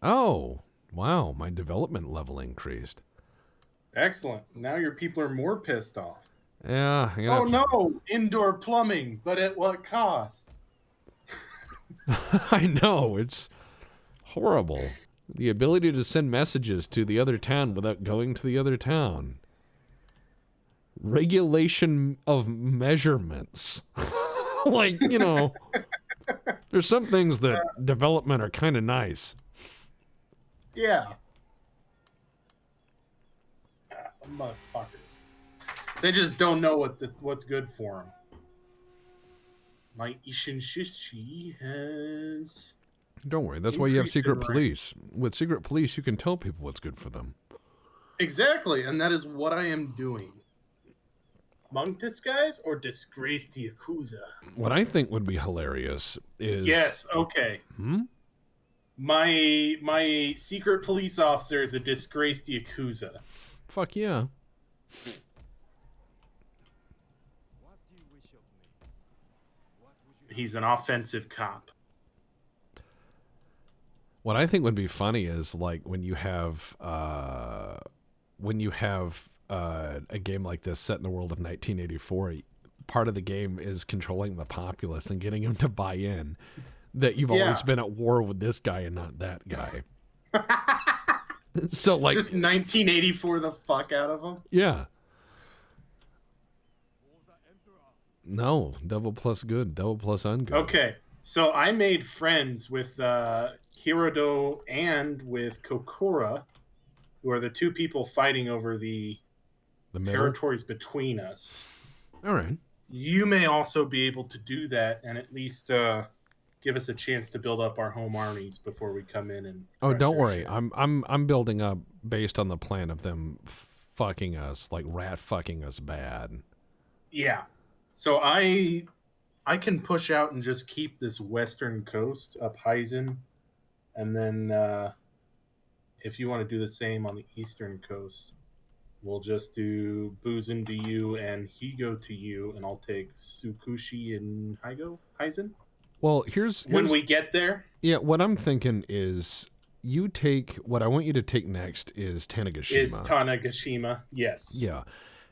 Oh, wow. My development level increased. Excellent. Now your people are more pissed off. Yeah. Oh no, indoor plumbing, but at what cost? I know. It's horrible. The ability to send messages to the other town without going to the other town. Regulation of measurements. Like, there's some things that development are kind of nice. Yeah. Motherfuckers. They just don't know what's good for them. My Ishinshishi has... Don't worry, that's why you have secret police. With secret police, you can tell people what's good for them. Exactly, and that is what I am doing. Monk disguise or disgraced Yakuza? What I think would be hilarious is... Yes, okay. My secret police officer is a disgraced Yakuza. Fuck yeah. He's an offensive cop. What I think would be funny is like when you have a game like this set in the world of 1984, part of the game is controlling the populace and getting them to buy in that you've always been at war with this guy and not that guy. So like just 1984 the fuck out of them. Yeah. No, double plus good, double plus ungood. Okay, so I made friends with Hirodo and with Kokura, who are the two people fighting over the territories between us. All right. You may also be able to do that and at least give us a chance to build up our home armies before we come in and... Oh, don't worry. I'm building up based on the plan of them fucking us, like rat fucking us bad. Yeah. So I can push out and just keep this western coast up Heisen, and then if you want to do the same on the eastern coast, we'll just do Buzen to you and Higo to you, and I'll take Tsukushi and Heisen. Well, here's when we get there. Yeah, what I'm thinking is what I want you to take next is Tanegashima. Yes. Yeah.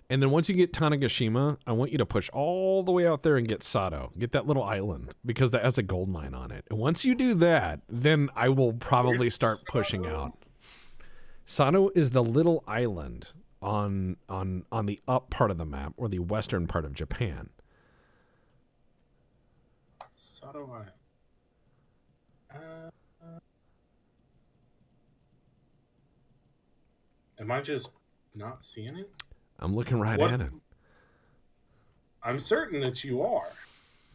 And then once you get Tanegashima, I want you to push all the way out there and get Sato. Get that little island, because that has a gold mine on it. And once you do that, then I will probably start pushing out. Sato is the little island on the up part of the map, or the western part of Japan. Sato Island. Am I just not seeing it? I'm looking right at it. I'm certain that you are.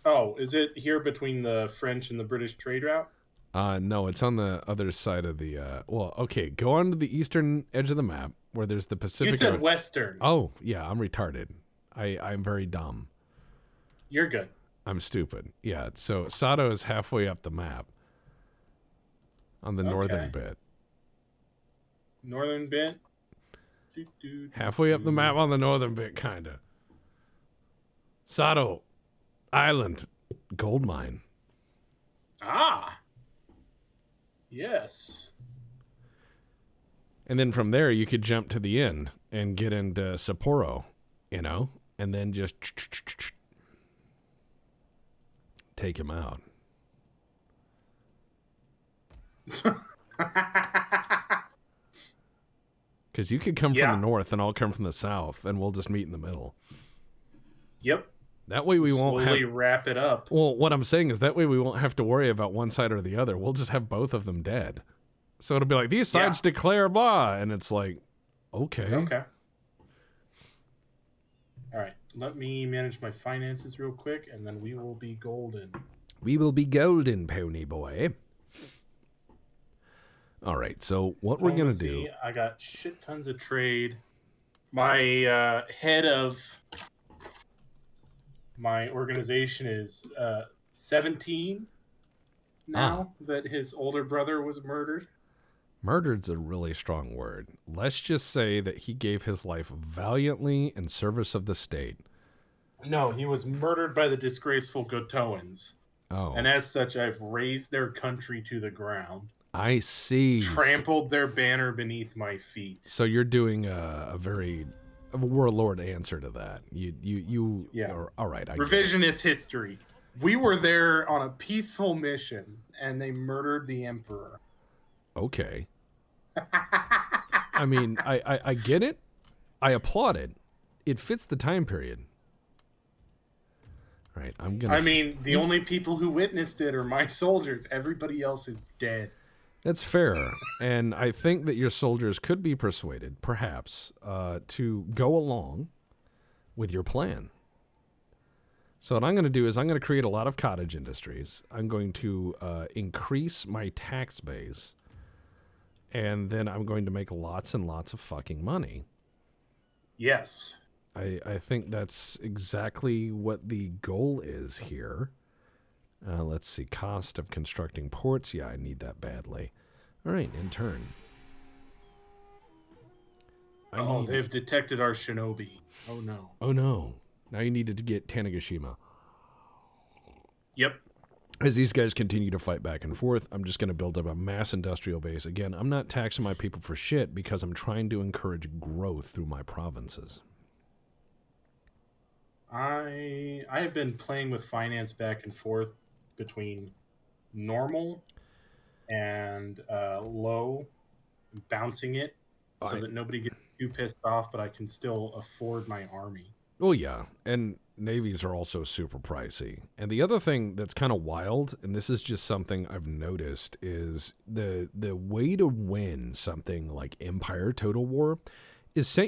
Oh, is it here between the French and the British trade route? No, it's on the other side of the... well, okay, go on to the eastern edge of the map, where there's the Pacific... You said western. Oh, yeah, I'm retarded. I'm very dumb. You're good. I'm stupid. Yeah, so Sato is halfway up the map. On the northern bit. Northern bit? Halfway up the map on the northern bit, kind of. Sato Island gold mine. Ah. Yes. And then from there, you could jump to the end and get into Sapporo, and then just take him out. Because you could come from the north and I'll come from the south, and we'll just meet in the middle. Yep. That way we won't slowly wrap it up. Well, what I'm saying is that way we won't have to worry about one side or the other. We'll just have both of them dead. So it'll be like, these sides declare blah, and it's like, okay. Okay. All right. Let me manage my finances real quick, and then we will be golden. We will be golden, pony boy. All right, so what we're going to do... I got shit tons of trade. My head of my organization is 17 now that his older brother was murdered. Murdered's a really strong word. Let's just say that he gave his life valiantly in service of the state. No, he was murdered by the disgraceful Gotoans. Oh. And as such, I've razed their country to the ground. I see. Trampled their banner beneath my feet. So you're doing a warlord answer to that. You Yeah. are, all right. Revisionist history. We were there on a peaceful mission, and they murdered the emperor. Okay. I mean, I get it. I applaud it. It fits the time period. All right, I'm gonna. I mean, the only people who witnessed it are my soldiers. Everybody else is dead. That's fair, and I think that your soldiers could be persuaded, perhaps, to go along with your plan. So what I'm going to do is I'm going to create a lot of cottage industries. I'm going to increase my tax base, and then I'm going to make lots and lots of fucking money. Yes. I think that's exactly what the goal is here. Let's see. Cost of constructing ports. Yeah, I need that badly. All right, in turn. They've detected our shinobi. Oh, no. Oh, no. Now you need to get Tanegashima. Yep. As these guys continue to fight back and forth, I'm just going to build up a mass industrial base. Again, I'm not taxing my people for shit because I'm trying to encourage growth through my provinces. I have been playing with finance back and forth between normal and low, bouncing it so that nobody gets too pissed off, but I can still afford my army. Oh, yeah. And navies are also super pricey. And the other thing that's kind of wild, and this is just something I've noticed, is the way to win something like Empire Total War is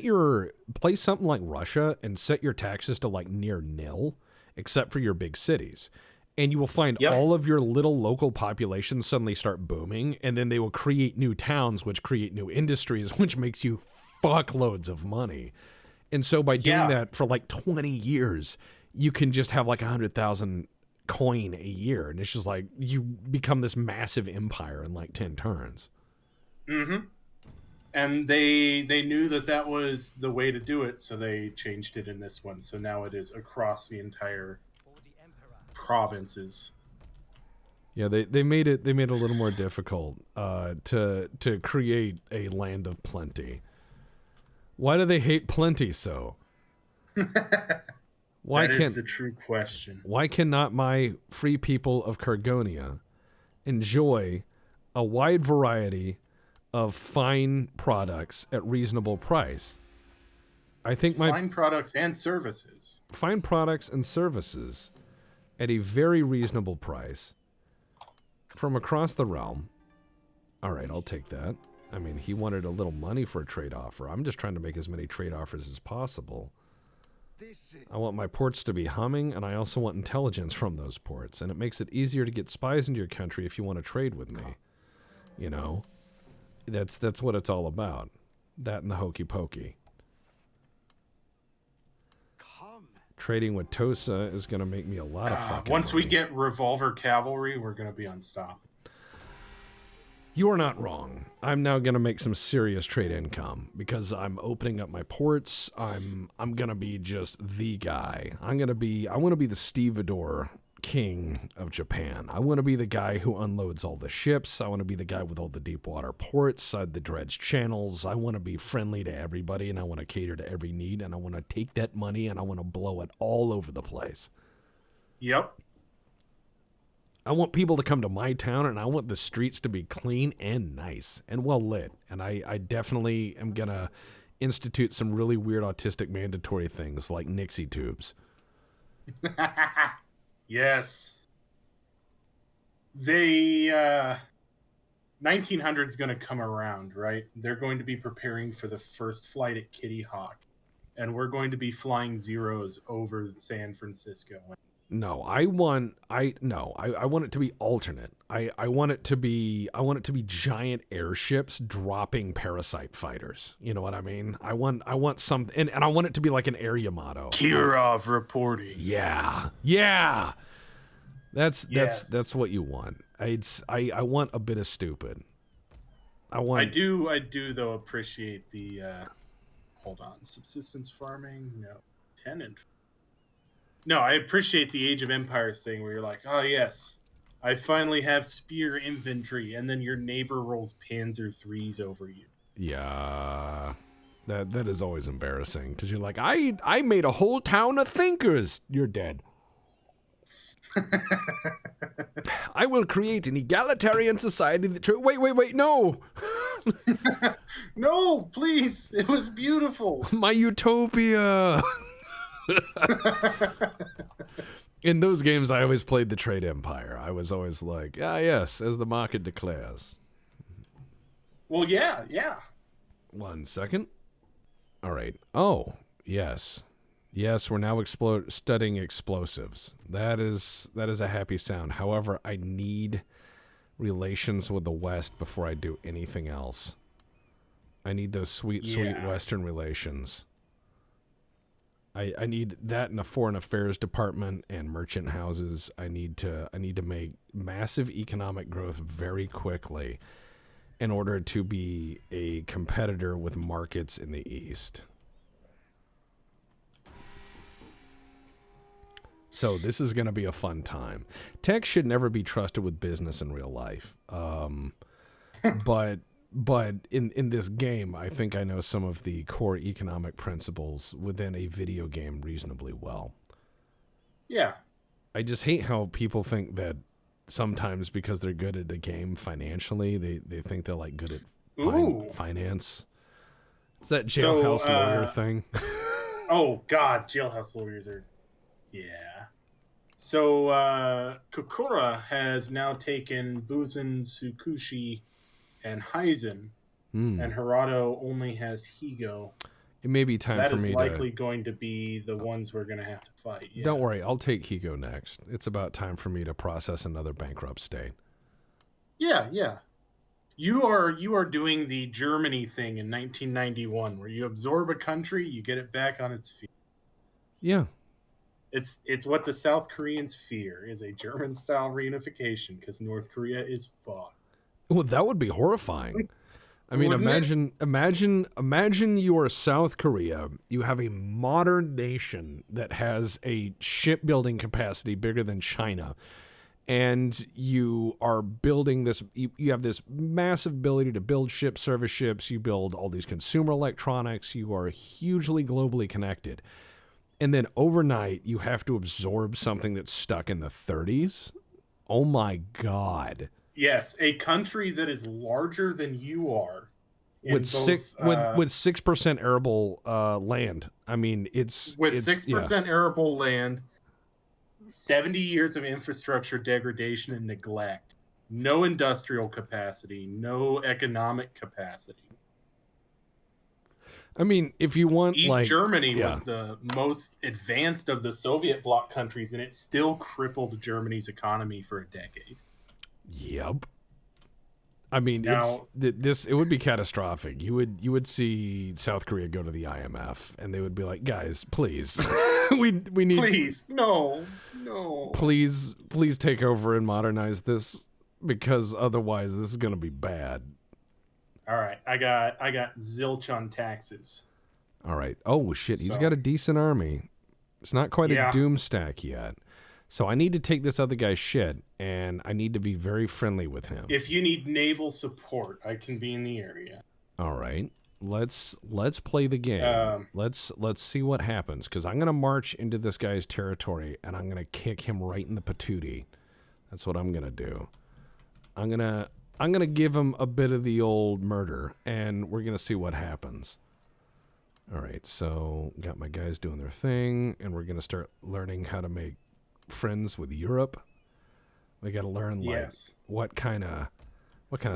play something like Russia and set your taxes to like near nil, except for your big cities. And you will find all of your little local populations suddenly start booming, and then they will create new towns, which create new industries, which makes you fuckloads of money. And so by doing that for like 20 years, you can just have like 100,000 coin a year. And it's just like you become this massive empire in like 10 turns. Mm-hmm. And they knew that was the way to do it, so they changed it in this one. So now it is across the entire provinces. Yeah, they made it a little more difficult to create a land of plenty. Why do they hate plenty so? That is the true question. Why cannot my free people of Cargonia enjoy a wide variety of fine products at reasonable price? I think fine products and services. Fine products and services at a very reasonable price from across the realm. All right, I'll take that. I mean, he wanted a little money for a trade offer. I'm just trying to make as many trade offers as possible. I want my ports to be humming, and I also want intelligence from those ports. And it makes it easier to get spies into your country if you want to trade with me. You know? That's what it's all about. That and the hokey pokey. Trading with Tosa is going to make me a lot of fucking once money. we get revolver cavalry, we're going to be unstoppable. You are not wrong. I'm now going to make some serious trade income because I'm opening up my ports. I'm going to be just the guy. I want to be the stevedore king of Japan. I want to be the guy who unloads all the ships. I want to be the guy with all the deep water ports, the dredged channels. I want to be friendly to everybody, and I want to cater to every need, and I want to take that money and I want to blow it all over the place. Yep. I want people to come to my town, and I want the streets to be clean and nice and well lit. And I definitely am going to institute some really weird autistic mandatory things like Nixie tubes. Yes. They 1900 is going to come around, right? They're going to be preparing for the first flight at Kitty Hawk, and we're going to be flying zeros over San Francisco. No, I want it to be alternate. I want it to be giant airships dropping parasite fighters. You know what I mean? I want something, and I want it to be like an area motto. Kirov reporting. Yeah. That's what you want. I want a bit of stupid. I do though appreciate the hold on, subsistence farming, no, tenant. No, I appreciate the Age of Empires thing where you're like, oh yes, I finally have spear infantry, and then your neighbor rolls Panzer IIIs over you. Yeah. That is always embarrassing because you're like, I made a whole town of thinkers. You're dead. I will create an egalitarian society that... Wait, no! No, please! It was beautiful! My utopia! In those games, I always played the trade empire. I was always like, yes, as the market declares. Well, yeah. 1 second. All right. Oh, yes. Yes, we're now studying explosives. That is a happy sound. However, I need relations with the West before I do anything else. I need those sweet Western relations. I need that in the foreign affairs department and merchant houses. I need to make massive economic growth very quickly in order to be a competitor with markets in the East. So this is going to be a fun time. Tech should never be trusted with business in real life. But in this game, I think I know some of the core economic principles within a video game reasonably well. Yeah. I just hate how people think that sometimes because they're good at a game financially, they think they're like good at finance. It's that jailhouse lawyer thing. Oh, God. Jailhouse lawyers are... Yeah. So, Kokura has now taken Buzen, Tsukushi, and Heizen, and Hirado only has Higo. It may be time for me to... That is likely going to be the ones we're going to have to fight. Yeah. Don't worry, I'll take Higo next. It's about time for me to process another bankrupt state. Yeah. You are doing the Germany thing in 1991, where you absorb a country, you get it back on its feet. Yeah. It's what the South Koreans fear, is a German-style reunification, because North Korea is fucked. Well, that would be horrifying. I mean, imagine you are South Korea. You have a modern nation that has a shipbuilding capacity bigger than China, and you are building this. You have this massive ability to build ships, service ships. You build all these consumer electronics. You are hugely globally connected. And then overnight, you have to absorb something that's stuck in the 30s. Oh my God. Yes, a country that is larger than you are. With 6% arable land. I mean, it's... With 6% arable land, 70 years of infrastructure degradation and neglect, no industrial capacity, no economic capacity. I mean, if you want, East Germany was the most advanced of the Soviet bloc countries, and it still crippled Germany's economy for a decade. Yep. I mean, it would be catastrophic. You would see South Korea go to the IMF, and they would be like, "Guys, please, we need no, please take over and modernize this, because otherwise this is gonna be bad." All right, I got zilch on taxes. All right. Oh shit, he's got a decent army. It's not quite a doom stack yet. So I need to take this other guy's shit, and I need to be very friendly with him. If you need naval support, I can be in the area. All right. Let's play the game. Let's see what happens, because I'm gonna march into this guy's territory, and I'm gonna kick him right in the patootie. That's what I'm gonna do. I'm gonna give him a bit of the old murder, and we're gonna see what happens. All right. So got my guys doing their thing, and we're gonna start learning how to make friends with Europe. We got to learn what kind of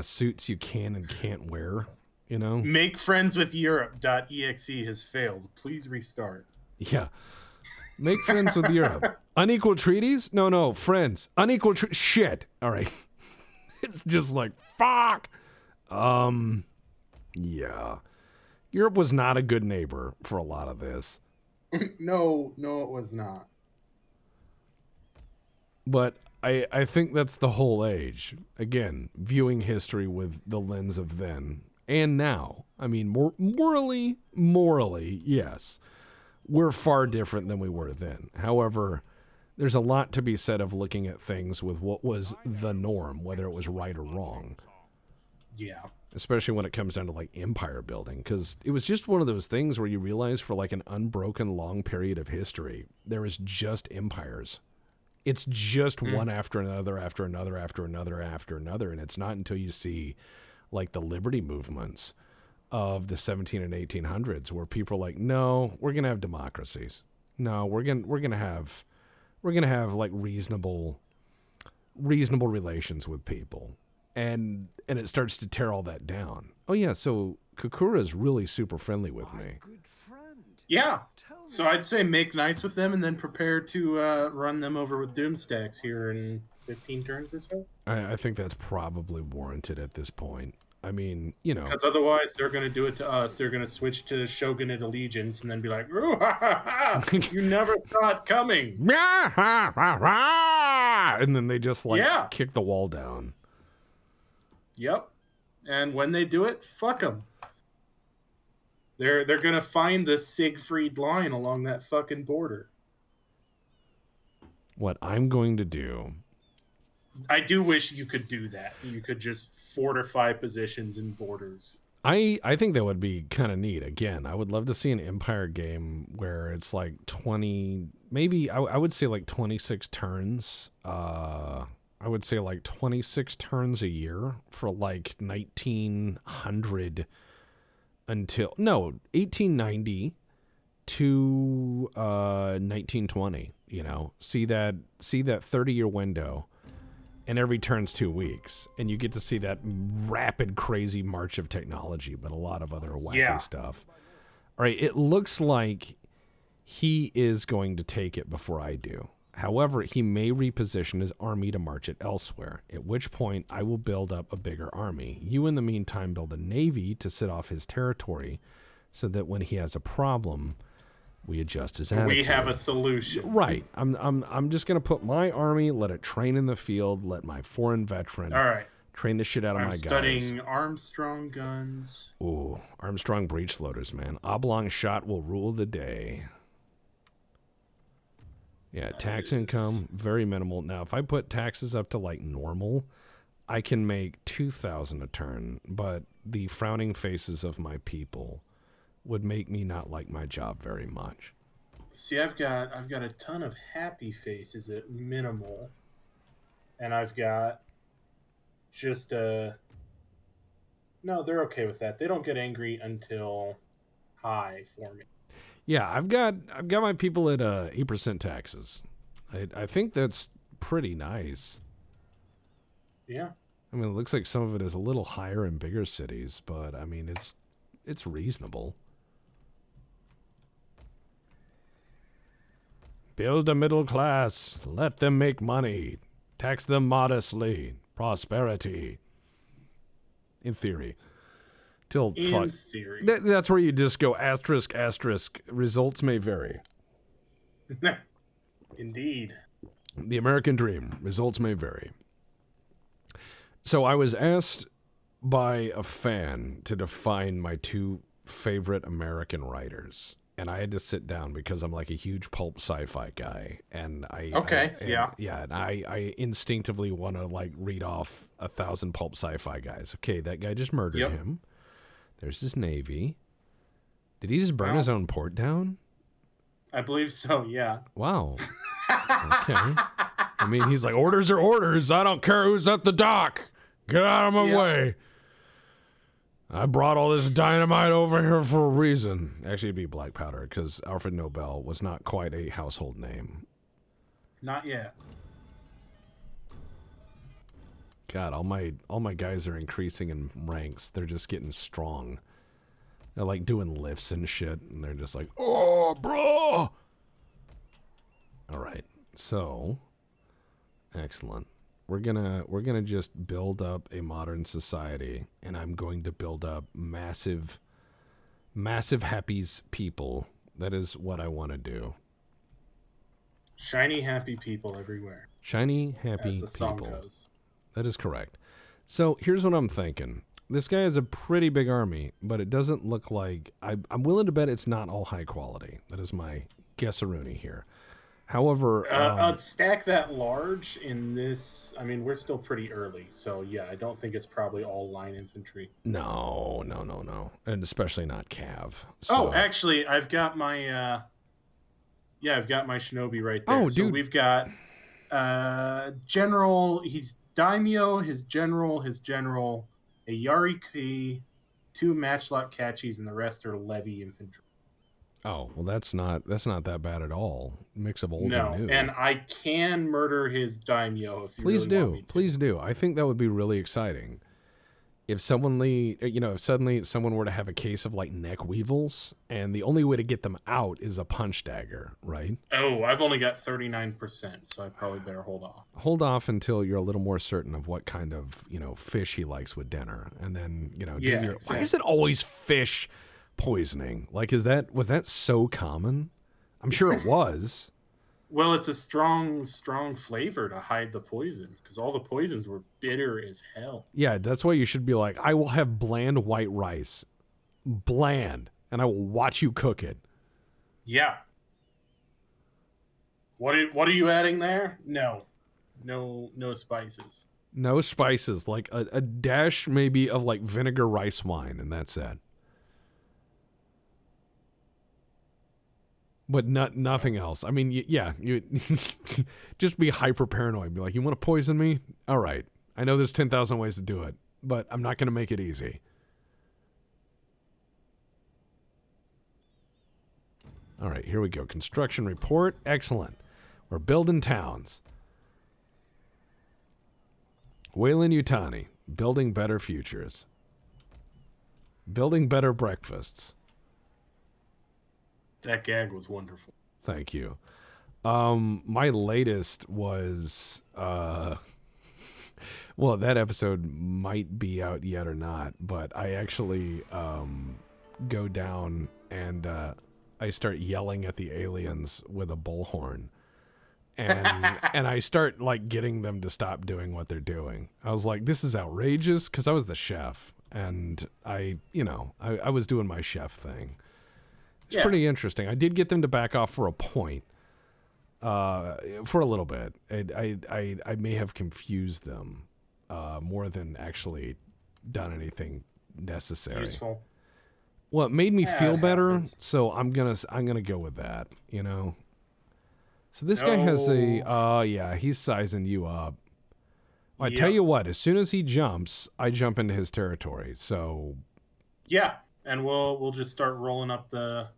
suits you can and can't wear, you know? Make friends with Europe.exe has failed. Please restart. Yeah. Make friends with Europe. Unequal treaties? No, friends. Unequal shit. All right. It's just like, fuck. Yeah. Europe was not a good neighbor for a lot of this. No, it was not. But I think that's the whole age. Again, viewing history with the lens of then and now. I mean, morally, yes. We're far different than we were then. However, There's a lot to be said of looking at things with what was the norm, whether it was right or wrong. Yeah. Especially when it comes down to like empire building, because it was just one of those things where you realize for like an unbroken long period of history, there is just empires. It's just one after another, after another, after another, after another. And it's not until you see like the liberty movements of the 17 and 1800s where people are like, no, we're going to have democracies. No, we're going to have like reasonable relations with people. And it starts to tear all that down. Oh yeah, so Kokura's really super friendly with me. Yeah. So I'd say make nice with them and then prepare to run them over with Doomstacks here in 15 turns or so. I think that's probably warranted at this point. I mean, you know. Because otherwise they're going to do it to us. They're going to switch to Shogunate allegiance and then be like, "Ooh, ha, ha, ha, you never saw it coming." And then they just like kick the wall down. Yep. And when they do it, fuck them. They're going to find the Siegfried line along that fucking border. What I'm going to do... I do wish you could do that. You could just fortify positions and borders. I think that would be kind of neat. Again, I would love to see an Empire game where it's like 20... Maybe, I would say like 26 turns. I would say like 26 turns a year for like 1900 until... No, 1890 to 1920, you know? See that 30-year window, and every turn's 2 weeks, and you get to see that rapid, crazy march of technology, but a lot of other wacky stuff. All right, it looks like he is going to take it before I do. However, he may reposition his army to march it elsewhere, at which point I will build up a bigger army. You, in the meantime, build a navy to sit off his territory so that when he has a problem, we adjust his attitude. We have a solution. Right. I'm just going to put my army, let it train in the field, let my foreign veteran train the shit out of my guys. I'm studying Armstrong guns. Ooh, Armstrong breech loaders, man. Oblong shot will rule the day. Yeah, tax income, very minimal. Now, if I put taxes up to like normal, I can make 2,000 a turn, but the frowning faces of my people would make me not like my job very much. See, I've got a ton of happy faces at minimal, and I've got just no, they're okay with that. They don't get angry until high for me. Yeah, I've got my people at 8% taxes. I think that's pretty nice. Yeah. I mean, it looks like some of it is a little higher in bigger cities, but I mean, it's reasonable. Build a middle class. Let them make money. Tax them modestly. Prosperity. In theory. In theory. That's where you just go asterisk, asterisk. Results may vary. Indeed. The American dream. Results may vary. So I was asked by a fan to define my two favorite American writers. And I had to sit down because I'm like a huge pulp sci-fi guy. And I instinctively want to like read off 1,000 pulp sci-fi guys. Okay, that guy just murdered him. There's his navy. Did he just burn his own port down? I believe so, yeah. Wow. Okay. I mean, he's like, orders are orders. I don't care who's at the dock. Get out of my way. I brought all this dynamite over here for a reason. Actually, it'd be black powder because Alfred Nobel was not quite a household name. Not yet. God, all my guys are increasing in ranks. They're just getting strong. They're like doing lifts and shit, and they're just like, oh, bro. All right, so excellent. We're gonna just build up a modern society, and I'm going to build up massive happies people. That is what I want to do. Shiny happy people everywhere. Shiny happy as the song people. Goes. That is correct. So here's what I'm thinking. This guy has a pretty big army, but it doesn't look like... I'm willing to bet it's not all high quality. That is my guess-a-rooney here. However, Stack that large in this. I mean, we're still pretty early, so yeah, I don't think it's probably all line infantry. no, and especially not cav. Oh, So, actually, I've got my I've got my shinobi right there. oh, So dude, we've got general. He's daimyo. His general, a yariki, 2 matchlock catchies, and the rest are levy infantry. oh, well, that's not that bad at all. Mix of old and No, new. and I can murder his daimyo if you Please really want me do, to. please do. I think that would be really exciting. If suddenly someone were to have a case of like neck weevils, and the only way to get them out is a punch dagger, right? Oh, I've only got 39%, so I probably better hold off. Hold off until you're a little more certain of what kind of fish he likes with dinner, and then do your. Exactly. Why is it always fish poisoning? Like, was that so common? I'm sure it was. Well, it's a strong flavor to hide the poison, because all the poisons were bitter as hell. Yeah, that's why you should be like, I will have bland white rice, bland, and I will watch you cook it. Yeah. What are you adding there? No spices. No spices, like a dash maybe of like vinegar rice wine, and that's it. But nothing else. I mean, you just be hyper paranoid. Be like, you want to poison me? All right. I know there's 10,000 ways to do it, but I'm not going to make it easy. All right, here we go. Construction report. Excellent. We're building towns. Wayland Yutani, building better futures. Building better breakfasts. That gag was wonderful. Thank you. My latest was well, that episode might be out yet or not, but I actually go down and I start yelling at the aliens with a bullhorn. And I start like getting them to stop doing what they're doing. I was like, this is outrageous, because I was the chef, and I was doing my chef thing. It's pretty interesting. I did get them to back off for a point, for a little bit. I may have confused them more than actually done anything necessary. Useful. Well, it made me feel better, happens. so I'm gonna go with that. So this guy has a he's sizing you up. Well, I tell you what, as soon as he jumps, I jump into his territory. So yeah, and we'll just start rolling up the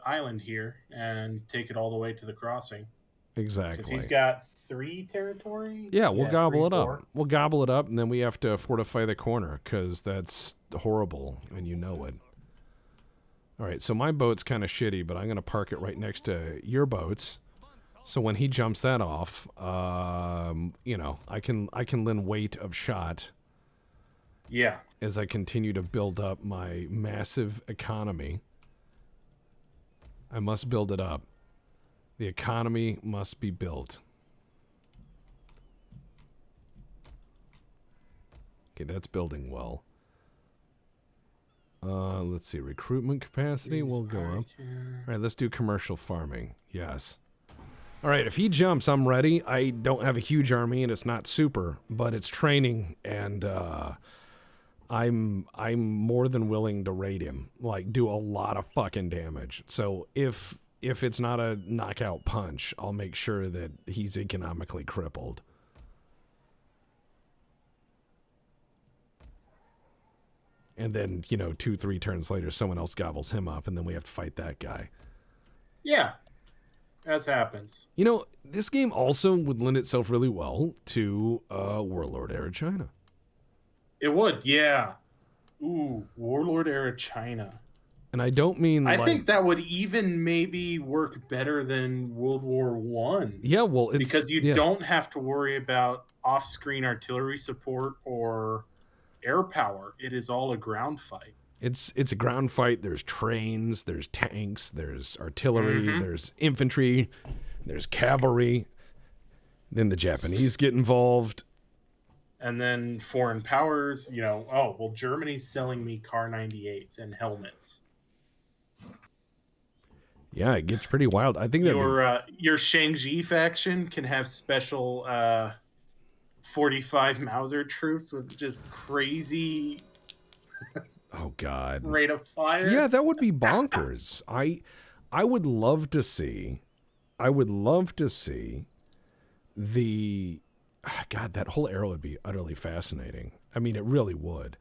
island here and take it all the way to the crossing. exactly. Because he's got 3 territory. Yeah, we'll gobble 3, it 4. up. We'll gobble it up, and then we have to fortify the corner, because that's horrible, and you know it. All right, so my boat's kind of shitty, but I'm going to park it right next to your boats. So when he jumps that off, I can lend weight of shot. Yeah. As I continue to build up my massive economy. I must build it up. The economy must be built. Okay, that's building well. Let's see. Recruitment capacity will go up. All right, let's do commercial farming. Yes. All right, if he jumps, I'm ready. I don't have a huge army, and it's not super, but it's training, and I'm more than willing to raid him. Like, do a lot of fucking damage. So if it's not a knockout punch, I'll make sure that he's economically crippled. And then, 2-3 turns later, someone else gobbles him up, and then we have to fight that guy. Yeah, as happens. This game also would lend itself really well to Warlord era China. It would, yeah. Ooh, Warlord era China. And I don't mean I think that would even maybe work better than World War One. Yeah, well, it's... Because you don't have to worry about off-screen artillery support or air power. It is all a ground fight. It's a ground fight. There's trains, there's tanks, there's artillery, there's infantry, there's cavalry. Then the Japanese get involved. And then foreign powers, Germany's selling me Kar 98s and helmets. Yeah, it gets pretty wild. I think that Your Shang-Chi faction can have special 45 Mauser troops with just crazy oh god. rate of fire. Yeah, that would be bonkers. I would love to see the God, that whole era would be utterly fascinating. I mean, it really would.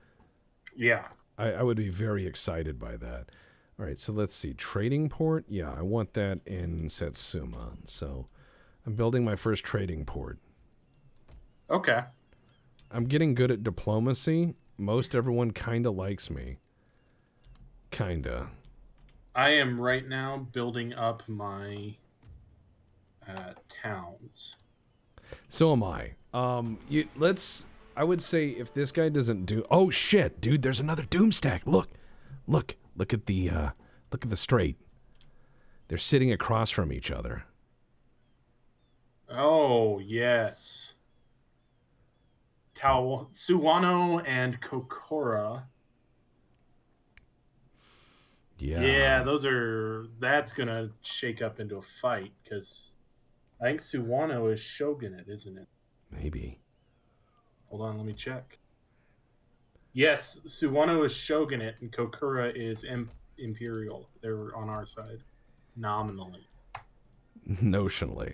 Yeah. I would be very excited by that. All right, so let's see. Trading port? Yeah, I want that in Satsuma. So I'm building my first trading port. Okay. I'm getting good at diplomacy. Most everyone kind of likes me. Kinda. I am right now building up my towns. So am I. I would say if this guy doesn't do. Oh shit, dude! There's another Doomstack. Look at the strait. They're sitting across from each other. Oh yes. Suwano and Kokora. Yeah. Yeah, that's gonna shake up into a fight because I think Suwano is shogunate, isn't it? Maybe. Hold on, let me check. Yes, Suwano is shogunate and Kokura is imperial. They're on our side, nominally. Notionally.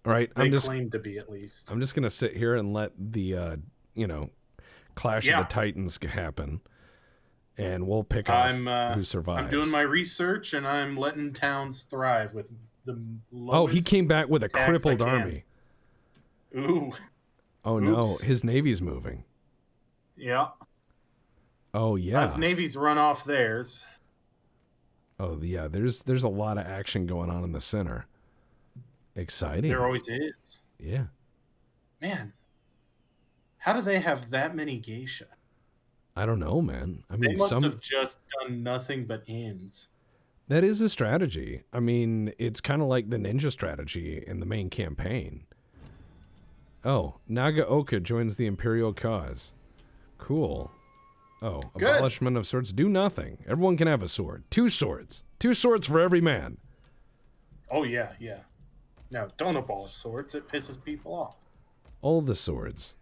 All right, They claim to be, at least. I'm just gonna sit here and let the clash of the Titans happen, and we'll pick off who survives. I'm doing my research and I'm letting towns thrive with the lowest. Oh, he came back with a crippled army. Ooh. Oh no, his navy's moving. Yeah. Oh yeah. His navy's run off theirs. Oh yeah, there's a lot of action going on in the center. Exciting. There always is. Yeah. Man, how do they have that many geisha? I don't know, man. I mean, they must have just done nothing but ends. That is a strategy. I mean, it's kind of like the ninja strategy in the main campaign. Oh, Nagaoka joins the Imperial cause. Cool. Oh, good. Abolishment of swords. Do nothing. Everyone can have a sword. 2 swords. 2 swords for every man. Oh, yeah, yeah. Now, don't abolish swords. It pisses people off. All the swords.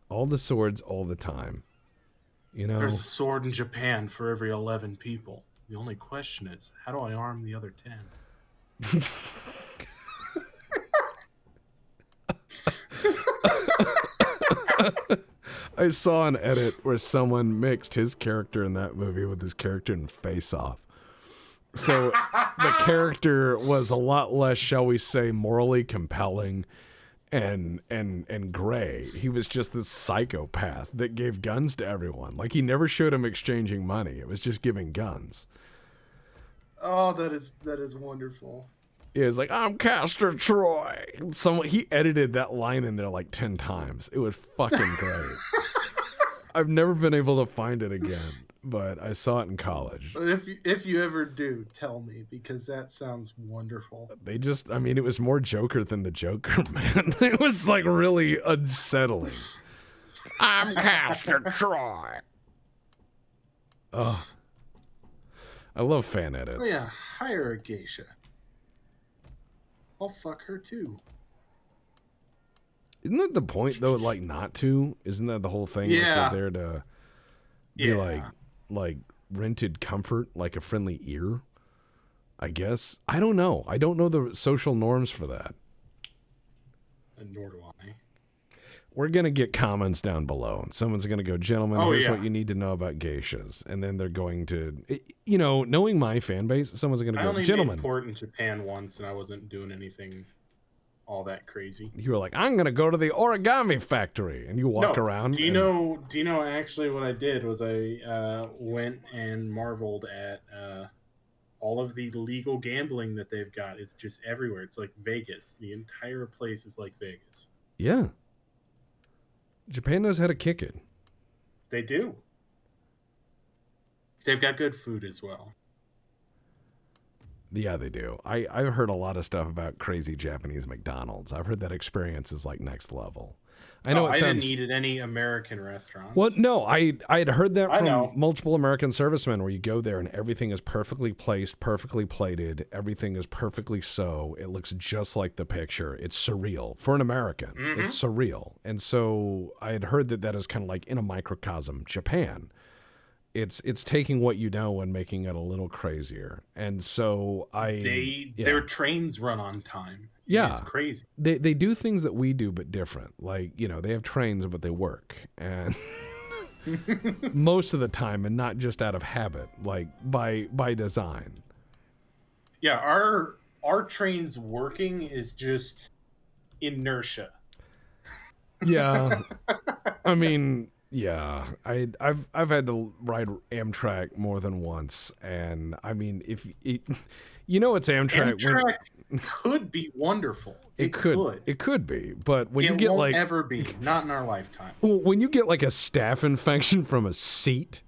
All the swords all the time. You know? There's a sword in Japan for every 11 people. The only question is, how do I arm the other 10? I saw an edit where someone mixed his character in that movie with his character in Face Off. So the character was a lot less, shall we say, morally compelling and gray. He was just this psychopath that gave guns to everyone. Like, he never showed him exchanging money. It was just giving guns. Oh, that is wonderful. It was like, I'm Castor Troy. He edited that line in there like 10 times. It was fucking great. I've never been able to find it again, but I saw it in college. If you ever do, tell me, because that sounds wonderful. It was more Joker than the Joker, man. It was like really unsettling. I'm Castor Troy. Oh, I love fan edits. Oh yeah, hire a geisha. I'll fuck her too. Isn't that the point though? Like, not to? Isn't that the whole thing? Yeah. Like, they're there to be like rented comfort, like a friendly ear. I guess. I don't know. I don't know the social norms for that. And nor do I. We're gonna get comments down below, and someone's gonna go, "Gentlemen, here's what you need to know about geishas," and then they're going to, knowing my fan base, someone's gonna go, "Gentlemen." I made port in Japan once, and I wasn't doing anything all that crazy. You were like, "I'm gonna go to the origami factory," and you walk around. Do you know? Actually, what I did was I went and marveled at all of the legal gambling that they've got. It's just everywhere. It's like Vegas. The entire place is like Vegas. Yeah. Japan knows how to kick it. They do. They've got good food as well. Yeah, they do. I've heard a lot of stuff about crazy Japanese McDonald's. I've heard that experience is like next level. I know Oh, it I sounds. didn't eat at any American restaurants. Well, no, I had heard that I know. from multiple American servicemen, where you go there and everything is perfectly placed, perfectly plated, everything is perfectly so. It looks just like the picture. It's surreal for an American. It's surreal, and so I had heard that is kind of like in a microcosm, Japan. It's taking what you know and making it a little crazier, and so Their trains run on time. Yeah. It's crazy. They do things that we do, but different. Like, they have trains, but they work. And most of the time, and not just out of habit, like by design. Yeah, our trains working is just inertia. Yeah. I mean, yeah. I've had to ride Amtrak more than once. And I mean, it's Amtrak. Amtrak could be wonderful. It could. It could be, but when It you get won't like ever be. Not in our lifetimes. when you get like a staph infection from a seat,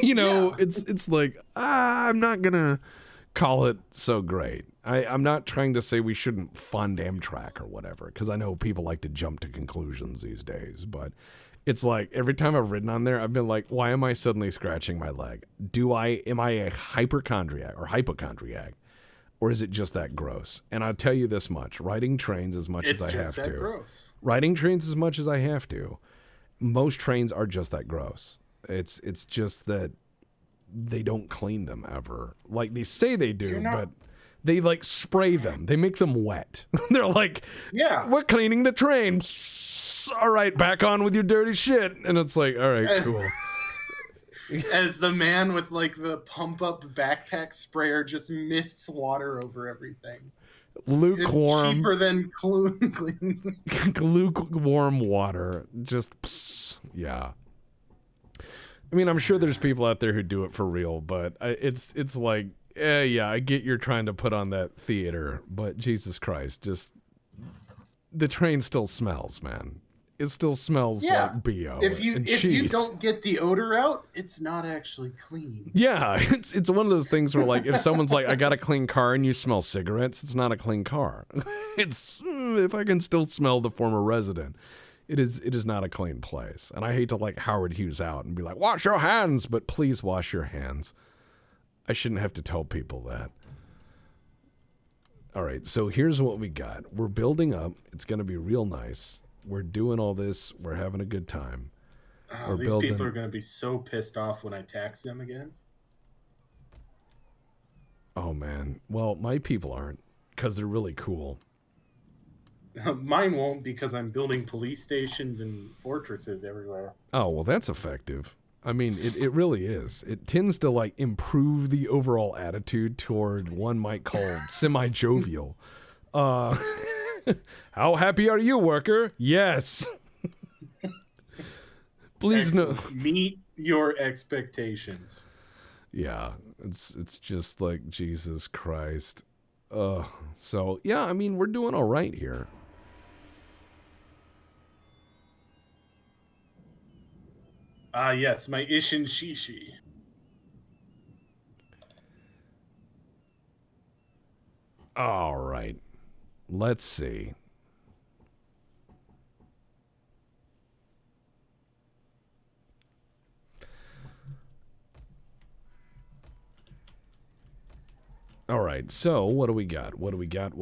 it's like I'm not gonna call it so great. I'm not trying to say we shouldn't fund Amtrak or whatever, because I know people like to jump to conclusions these days, but it's like every time I've ridden on there, I've been like, why am I suddenly scratching my leg? Am I a hypochondriac? Or is it just that gross? And I'll tell you this much, riding trains as much as I have to. Gross. Riding trains as much as I have to. Most trains are just that gross. It's just that they don't clean them ever. Like they say they do, but they like spray them. They make them wet. They're like, yeah, we're cleaning the train. All right, back on with your dirty shit. And it's like, all right, cool. As the man with like the pump up backpack sprayer just mists water over everything. Lukewarm. It's cheaper than clean. Lukewarm water. Just, yeah. I mean, I'm sure there's people out there who do it for real, but it's like, yeah, I get you're trying to put on that theater, but Jesus Christ, just the train still smells, man. It still smells like BO. If you don't get the odor out, it's not actually clean. Yeah, it's one of those things where like if someone's like, I got a clean car, and you smell cigarettes, it's not a clean car. It's if I can still smell the former resident, it is not a clean place. And I hate to like Howard Hughes out and be like, wash your hands, but please wash your hands. I shouldn't have to tell people that. All right, so here's what we got. We're building up. It's going to be real nice. We're doing all this. We're having a good time. These people are going to be so pissed off when I tax them again. Oh, man. Well, my people aren't, because they're really cool. Mine won't, because I'm building police stations and fortresses everywhere. Oh, well, that's effective. I mean, it really is. It tends to, like, improve the overall attitude toward one might call semi-jovial. How happy are you, worker? Yes. Please no. Meet your expectations. Yeah, it's just like Jesus Christ. So yeah, I mean we're doing all right here. Yes, my Ishin Shishi. All right. Let's see. All right, so what do we got? What do we got?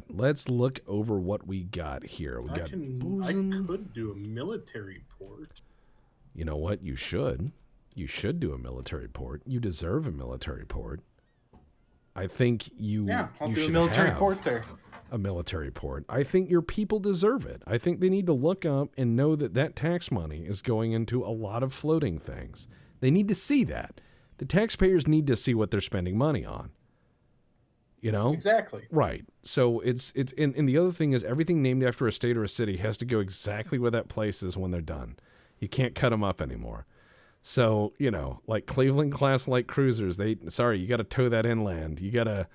Let's look over what we got here. I could do a military port. You know what? You should. You should do a military port. You deserve a military port. I think I'll do a military port there. A military port. I think your people deserve it. I think they need to look up and know that tax money is going into a lot of floating things. They need to see that. The taxpayers need to see what they're spending money on. You know? Exactly. Right. So it's and the other thing is everything named after a state or a city has to go exactly where that place is when they're done. You can't cut them up anymore. So, like Cleveland class light cruisers, you got to tow that inland. You got to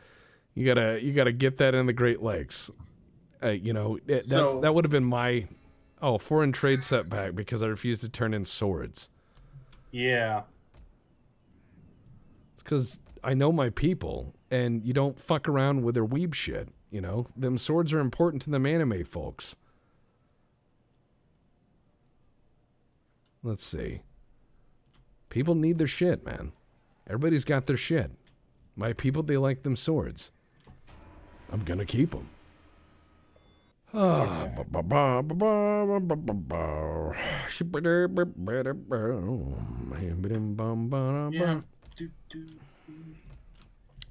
get that in the Great Lakes. That would have been my foreign trade setback because I refused to turn in swords. Yeah. It's because I know my people, and you don't fuck around with their weeb shit. Them swords are important to them anime folks. Let's see. People need their shit, man. Everybody's got their shit. My people, they like them swords. I'm gonna keep them. Yeah.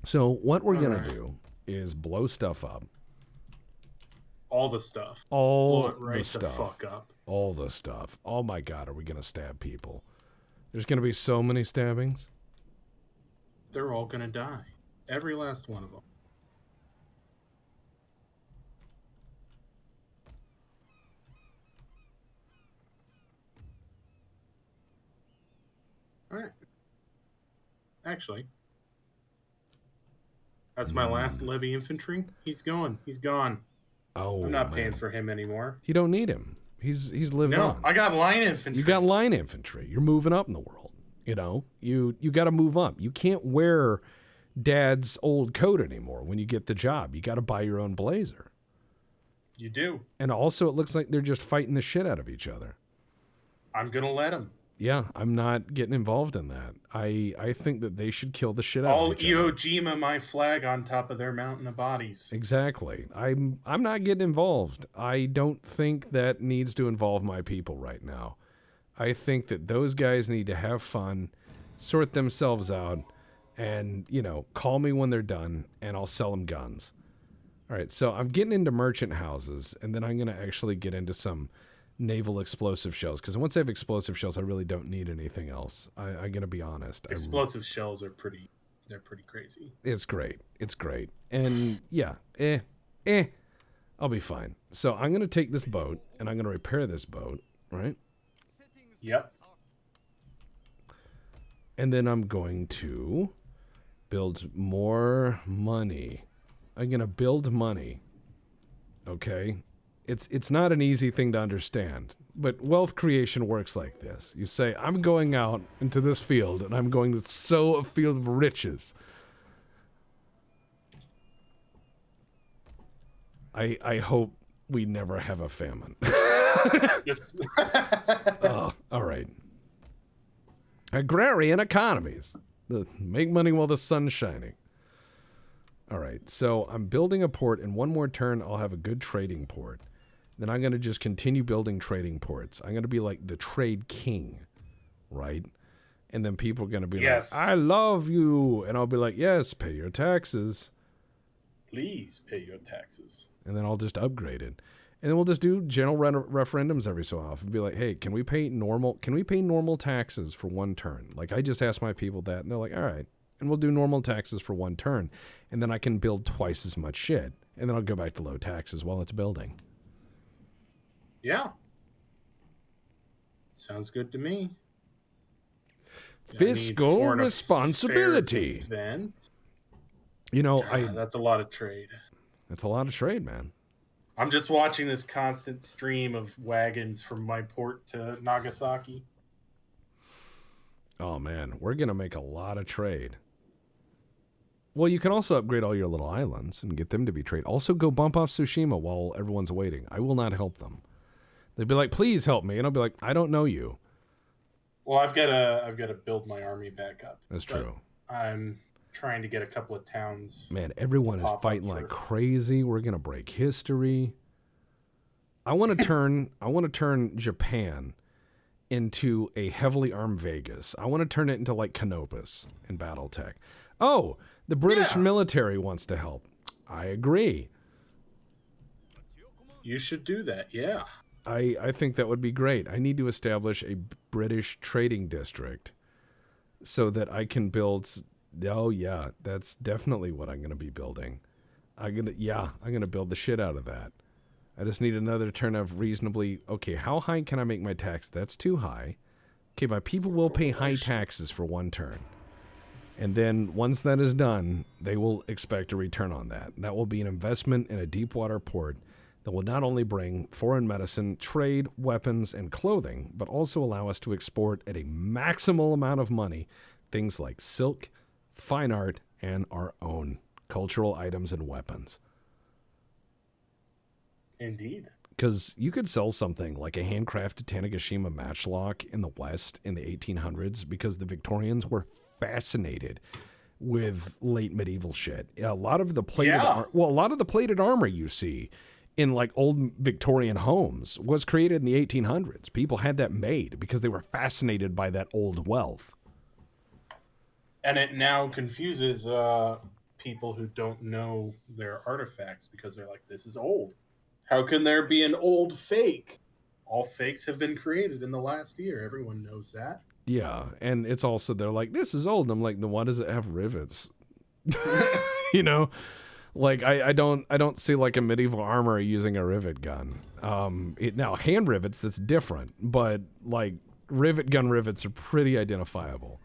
So what we're gonna do is blow stuff up. All the stuff. All Blow it right the stuff. fuck up. All the stuff. Oh my god, are we gonna stab people? There's gonna be so many stabbings. They're all gonna die. Every last one of them. All right. Actually, that's my last levy infantry. He's going. He's gone. Oh, I'm not man. paying for him anymore. You don't need him. He's lived No, on. I got line infantry. You got line infantry. You're moving up in the world. You know, you got to move up. You can't wear dad's old coat anymore when you get the job. You got to buy your own blazer. You do. And also, it looks like they're just fighting the shit out of each other. I'm gonna let him. Yeah, I'm not getting involved in that. I think that they should kill the shit out I'll of each other. Iwo Jima my flag on top of their mountain of bodies. Exactly. I'm not getting involved. I don't think that needs to involve my people right now. I think that those guys need to have fun, sort themselves out, and, you know, call me when they're done, and I'll sell them guns. All right, so I'm getting into merchant houses, and then I'm going to actually get into some naval explosive shells, because once I have explosive shells, I really don't need anything else. I'm going to be honest. Explosive shells are pretty crazy. It's great. It's great. And yeah, I'll be fine. So I'm going to take this boat, and I'm going to repair this boat, right? Yep. And then I'm going to build more money. I'm going to build money. Okay? It's not an easy thing to understand, but wealth creation works like this. You say, I'm going out into this field, and I'm going to sow a field of riches. I hope we never have a famine. Oh, all right. Agrarian economies. Make money while the sun's shining. All right, so I'm building a port. In one more turn, I'll have a good trading port. Then I'm going to just continue building trading ports. I'm going to be like the trade king, right? And then people are going to be like, I love you. And I'll be like, yes, pay your taxes. Please pay your taxes. And then I'll just upgrade it. And then we'll just do general referendums every so often. Be like, hey, can we pay normal taxes for one turn? Like, I just asked my people that, and they're like, all right. And we'll do normal taxes for one turn. And then I can build twice as much shit. And then I'll go back to low taxes while it's building. Yeah. Sounds good to me. Fiscal responsibility. Then, you know, that's a lot of trade. That's a lot of trade, man. I'm just watching this constant stream of wagons from my port to Nagasaki. Oh, man. We're going to make a lot of trade. Well, you can also upgrade all your little islands and get them to be trade. Also, go bump off Tsushima while everyone's waiting. I will not help them. They'd be like, please help me. And I'll be like, I don't know you. Well, I've got to build my army back up. That's true. I'm trying to get a couple of towns. Man, everyone is fighting like crazy. We're going to break history. I want to turn Japan into a heavily armed Vegas. I want to turn it into like Canopus in Battletech. Oh, the British military wants to help. I agree. You should do that, yeah. I think that would be great. I need to establish a British trading district so that I can build... Oh, yeah, that's definitely what I'm going to be building. I'm going to build the shit out of that. I just need another turn of reasonably... Okay, how high can I make my tax? That's too high. Okay, my people will pay high taxes for one turn. And then once that is done, they will expect a return on that. That will be an investment in a deep water port that will not only bring foreign medicine, trade, weapons, and clothing, but also allow us to export at a maximal amount of money things like silk, fine art, and our own cultural items and weapons. Indeed. because you could sell something like a handcrafted Tanegashima matchlock in the West in the 1800s because the Victorians were fascinated with late medieval shit. A lot of the plated a lot of the plated armor you see in like old Victorian homes was created in the 1800s. People had that made because they were fascinated by that old wealth. And it now confuses people who don't know their artifacts because they're like, this is old. How can there be an old fake? All fakes have been created in the last year. Everyone knows that. Yeah, and it's also, they're like, this is old. And I'm like, then why does it have rivets? You know, like I don't see like a medieval armor using a rivet gun. Now hand rivets, that's different, but like rivet gun rivets are pretty identifiable.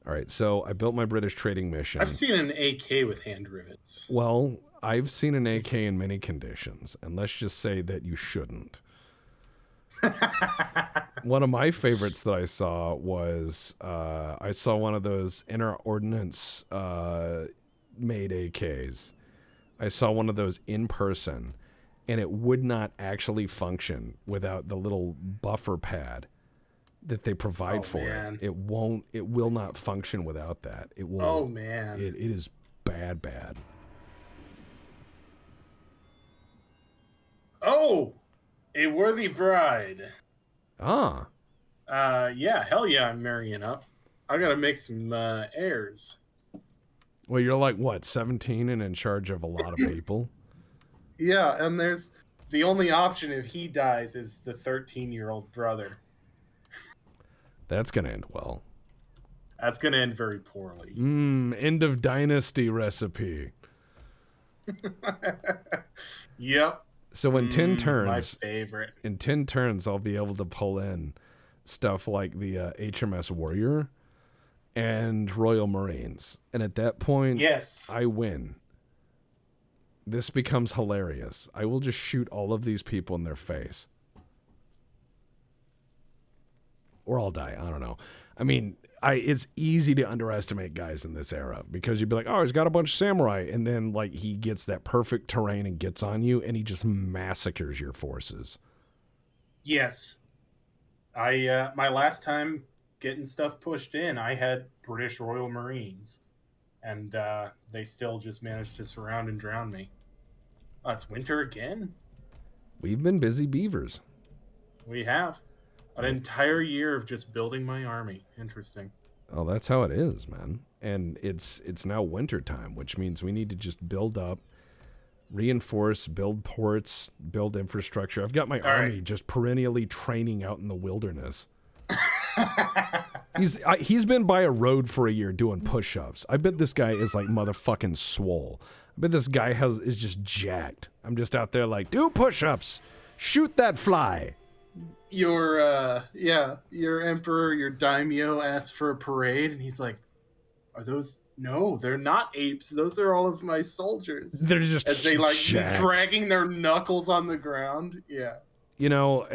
All right, so I built my British trading mission. I've seen an AK with hand rivets. Well, I've seen an AK in many conditions, and let's just say that you shouldn't. One of my favorites that I saw was I saw one of those inner ordnance made AKs. I saw one of those in person, and it would not actually function without the little buffer pad that they provide for it. It will not function without that. It will. Oh man. It is bad. Oh, a worthy bride. Ah. Yeah, hell yeah, I'm marrying up. I gotta make some heirs. Well, you're like, what, 17 and in charge of a lot of people? Yeah, and there's the only option if he dies is the 13-year-old brother. That's going to end well. That's going to end very poorly. End of dynasty recipe. Yep. So in 10 turns, my favorite. In 10 turns, I'll be able to pull in stuff like the HMS Warrior and Royal Marines. And at that point, yes, I win. This becomes hilarious. I will just shoot all of these people in their face. Or I'll die. I don't know. I mean, it's easy to underestimate guys in this era because you'd be like, oh, he's got a bunch of samurai. And then like he gets that perfect terrain and gets on you and he just massacres your forces. Yes. My last time getting stuff pushed in, I had British Royal Marines. And they still just managed to surround and drown me. Oh, it's winter again? We've been busy beavers. We have. An entire year of just building my army. Interesting. Oh, that's how it is, man. And it's now winter time, which means we need to just build up, reinforce, build ports, build infrastructure. I've got my army just perennially training out in the wilderness. He's been by a road for a year doing push-ups. I bet this guy is like motherfucking swole. I bet this guy is just jacked. I'm just out there like, do push-ups, shoot that fly. Your emperor, your daimyo asks for a parade, and he's like, "Are those? No, they're not apes. Those are all of my soldiers." They're just as they like jacked, dragging their knuckles on the ground. Yeah, you know,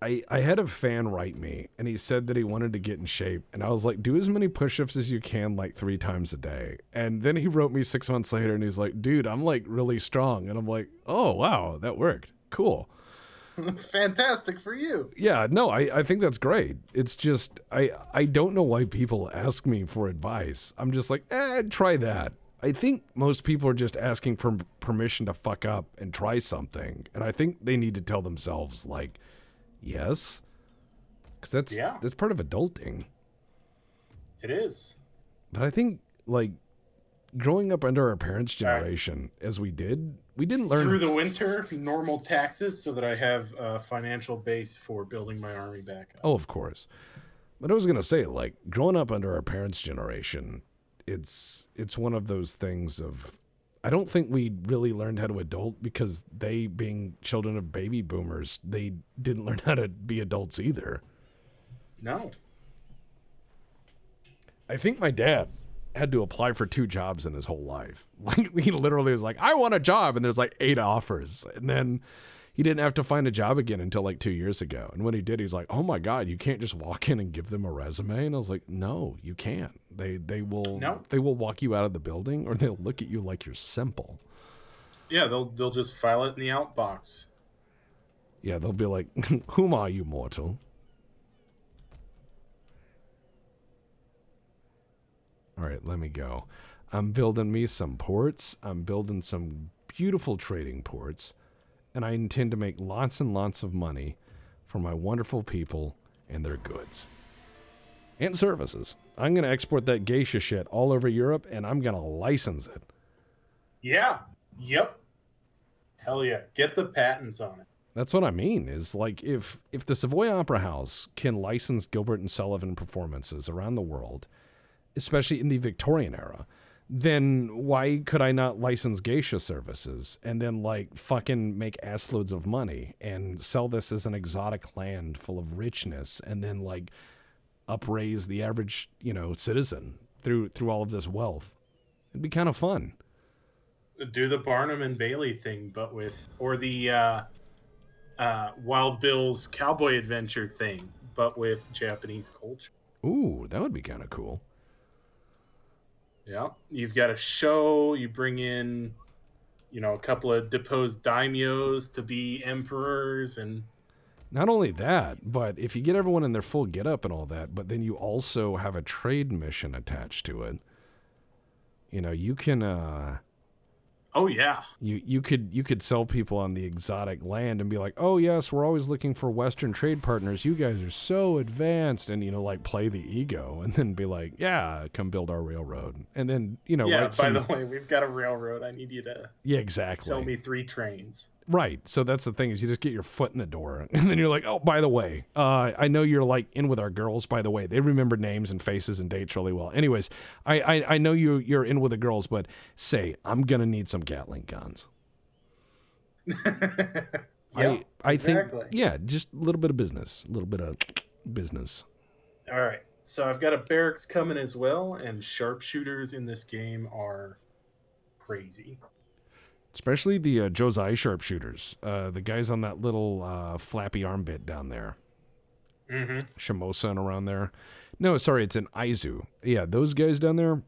I had a fan write me, and he said that he wanted to get in shape, and I was like, do as many push-ups as you can, like 3 times a day. And then he wrote me 6 months later, and he's like, dude, I'm like really strong, and I'm like, oh wow, that worked, cool. Fantastic for you. Yeah, no, I think that's great. It's just, I don't know why people ask me for advice. I'm just like, try that. I think most people are just asking for permission to fuck up and try something. And I think they need to tell themselves, like, yes. Because that's part of adulting. It is. But I think, like, growing up under our parents' generation, as we didn't learn through the winter, normal taxes, so that I have a financial base for building my army back up. Oh, of course. But I was gonna say, like, growing up under our parents' generation, it's one of those things of, I don't think we really learned how to adult because they, being children of baby boomers, they didn't learn how to be adults either. No. I think my dad had to apply for 2 jobs in his whole life. Like, he literally was like, I want a job, and there's like 8 offers. And then he didn't have to find a job again until like 2 years ago. And when he did, he's like, oh my God, you can't just walk in and give them a resume. And I was like, no, you can't. They will walk you out of the building, or they'll look at you like you're simple. Yeah, they'll just file it in the outbox. Yeah, they'll be like, "Whom are you, mortal?" All right, let me go. I'm building me some ports. I'm building some beautiful trading ports, and I intend to make lots and lots of money for my wonderful people and their goods. And services. I'm going to export that geisha shit all over Europe, and I'm going to license it. Yeah. Yep. Hell yeah. Get the patents on it. That's what I mean, is like if the Savoy Opera House can license Gilbert and Sullivan performances around the world, especially in the Victorian era, then why could I not license geisha services and then like fucking make ass loads of money and sell this as an exotic land full of richness and then like upraise the average, citizen through all of this wealth? It'd be kind of fun. Do the Barnum and Bailey thing, or the Wild Bill's Cowboy Adventure thing, but with Japanese culture. Ooh, that would be kind of cool. Yeah, you've got a show. You bring in, a couple of deposed daimyos to be emperors, and not only that, but if you get everyone in their full getup and all that, but then you also have a trade mission attached to it. You can. Oh yeah. You could sell people on the exotic land and be like, oh yes, we're always looking for Western trade partners. You guys are so advanced, and like play the ego, and then be like, yeah, come build our railroad, and then yeah. By the way, we've got a railroad. I need you to exactly sell me 3 trains. Right. So that's the thing, is you just get your foot in the door, and then you're like, oh, by the way, I know you're like in with our girls. By the way, they remember names and faces and dates really well. Anyways, I know you're in with the girls, but say I'm gonna need some Gatling guns. Yeah, I exactly. think just a little bit of business, All right. So I've got a barracks coming as well, and sharpshooters in this game are crazy. Especially the Josai sharpshooters, the guys on that little flappy arm bit down there. Mm-hmm. Shimosa and around there. No, sorry, it's an Aizu. Yeah, those guys down there,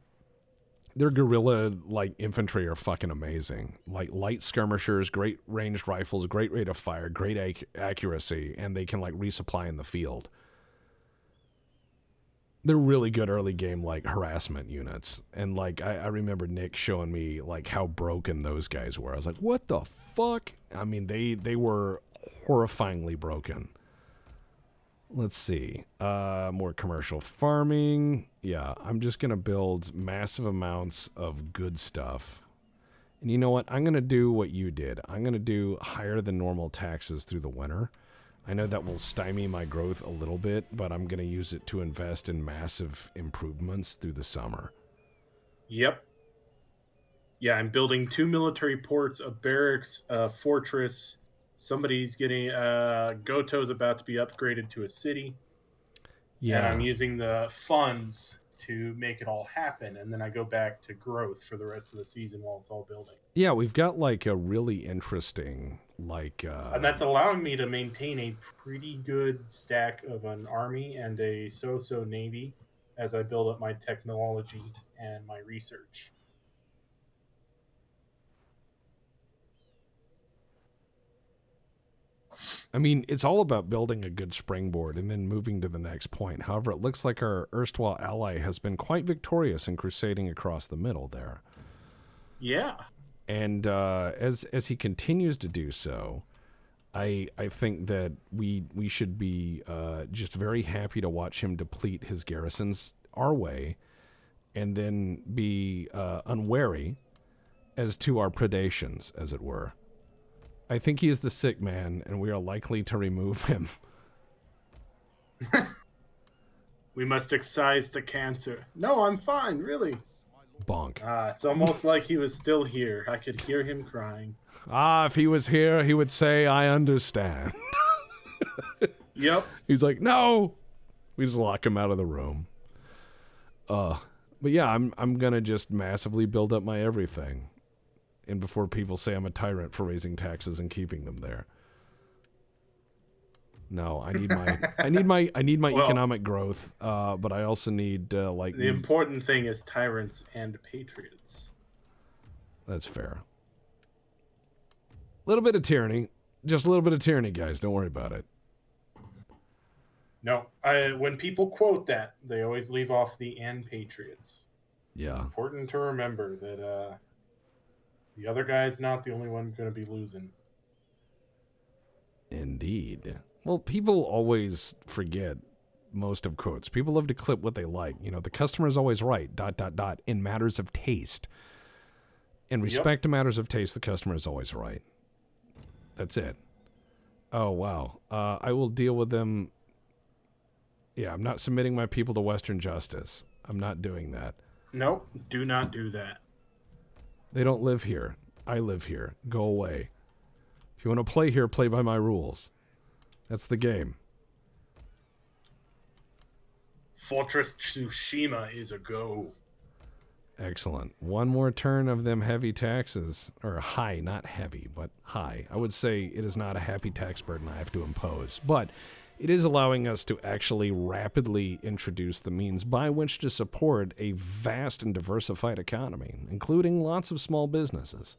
their guerrilla like infantry are fucking amazing. Like light skirmishers, great ranged rifles, great rate of fire, great accuracy, and they can like resupply in the field. They're really good early game like harassment units. And like I remember Nick showing me like how broken those guys were. I was like, what the fuck? I mean, they were horrifyingly broken. Let's see. More commercial farming. Yeah, I'm just gonna build massive amounts of good stuff. And you know what? I'm gonna do what you did. I'm gonna do higher than normal taxes through the winter. I know that will stymie my growth a little bit, but I'm going to use it to invest in massive improvements through the summer. Yep. Yeah, I'm building 2 military ports, a barracks, a fortress. Somebody's getting Goto's about to be upgraded to a city. Yeah. And I'm using the funds to make it all happen, and then I go back to growth for the rest of the season while it's all building. Yeah, we've got like a really interesting and that's allowing me to maintain a pretty good stack of an army and a so-so navy as I build up my technology and my research. I mean, it's all about building a good springboard and then moving to the next point. However, it looks like our erstwhile ally has been quite victorious in crusading across the middle there. Yeah. And as he continues to do so, I think that we should be just very happy to watch him deplete his garrisons our way, and then be unwary as to our predations, as it were. I think he is the sick man, and we are likely to remove him. We must excise the cancer. No, I'm fine, really. Bonk. It's almost like he was still here. I could hear him crying. If he was here, he would say, I understand. Yep. He's like, no! We just lock him out of the room. But yeah, I'm gonna just massively build up my everything. And before people say I'm a tyrant for raising taxes and keeping them there. No, I need my economic growth, but I also need the important thing is tyrants and patriots. That's fair. little bit of tyranny. Just a little bit of tyranny, guys. Don't worry about it. No, when people quote that, they always leave off the "and patriots." Yeah. Important to remember that the other guy's not the only one going to be losing. Indeed. Well, people always forget most of quotes. People love to clip what they like. You know, the customer is always right, ... in matters of taste. In respect to matters of taste, the customer is always right. That's it. Oh, wow. I will deal with them. Yeah, I'm not submitting my people to Western justice. I'm not doing that. Nope, do not do that. They don't live here. I live here. Go away. If you want to play here, play by my rules. That's the game. Fortress Tsushima is a go. Excellent. One more turn of them heavy taxes. Or high, not heavy, but high. I would say it is not a happy tax burden I have to impose. But it is allowing us to actually rapidly introduce the means by which to support a vast and diversified economy, including lots of small businesses.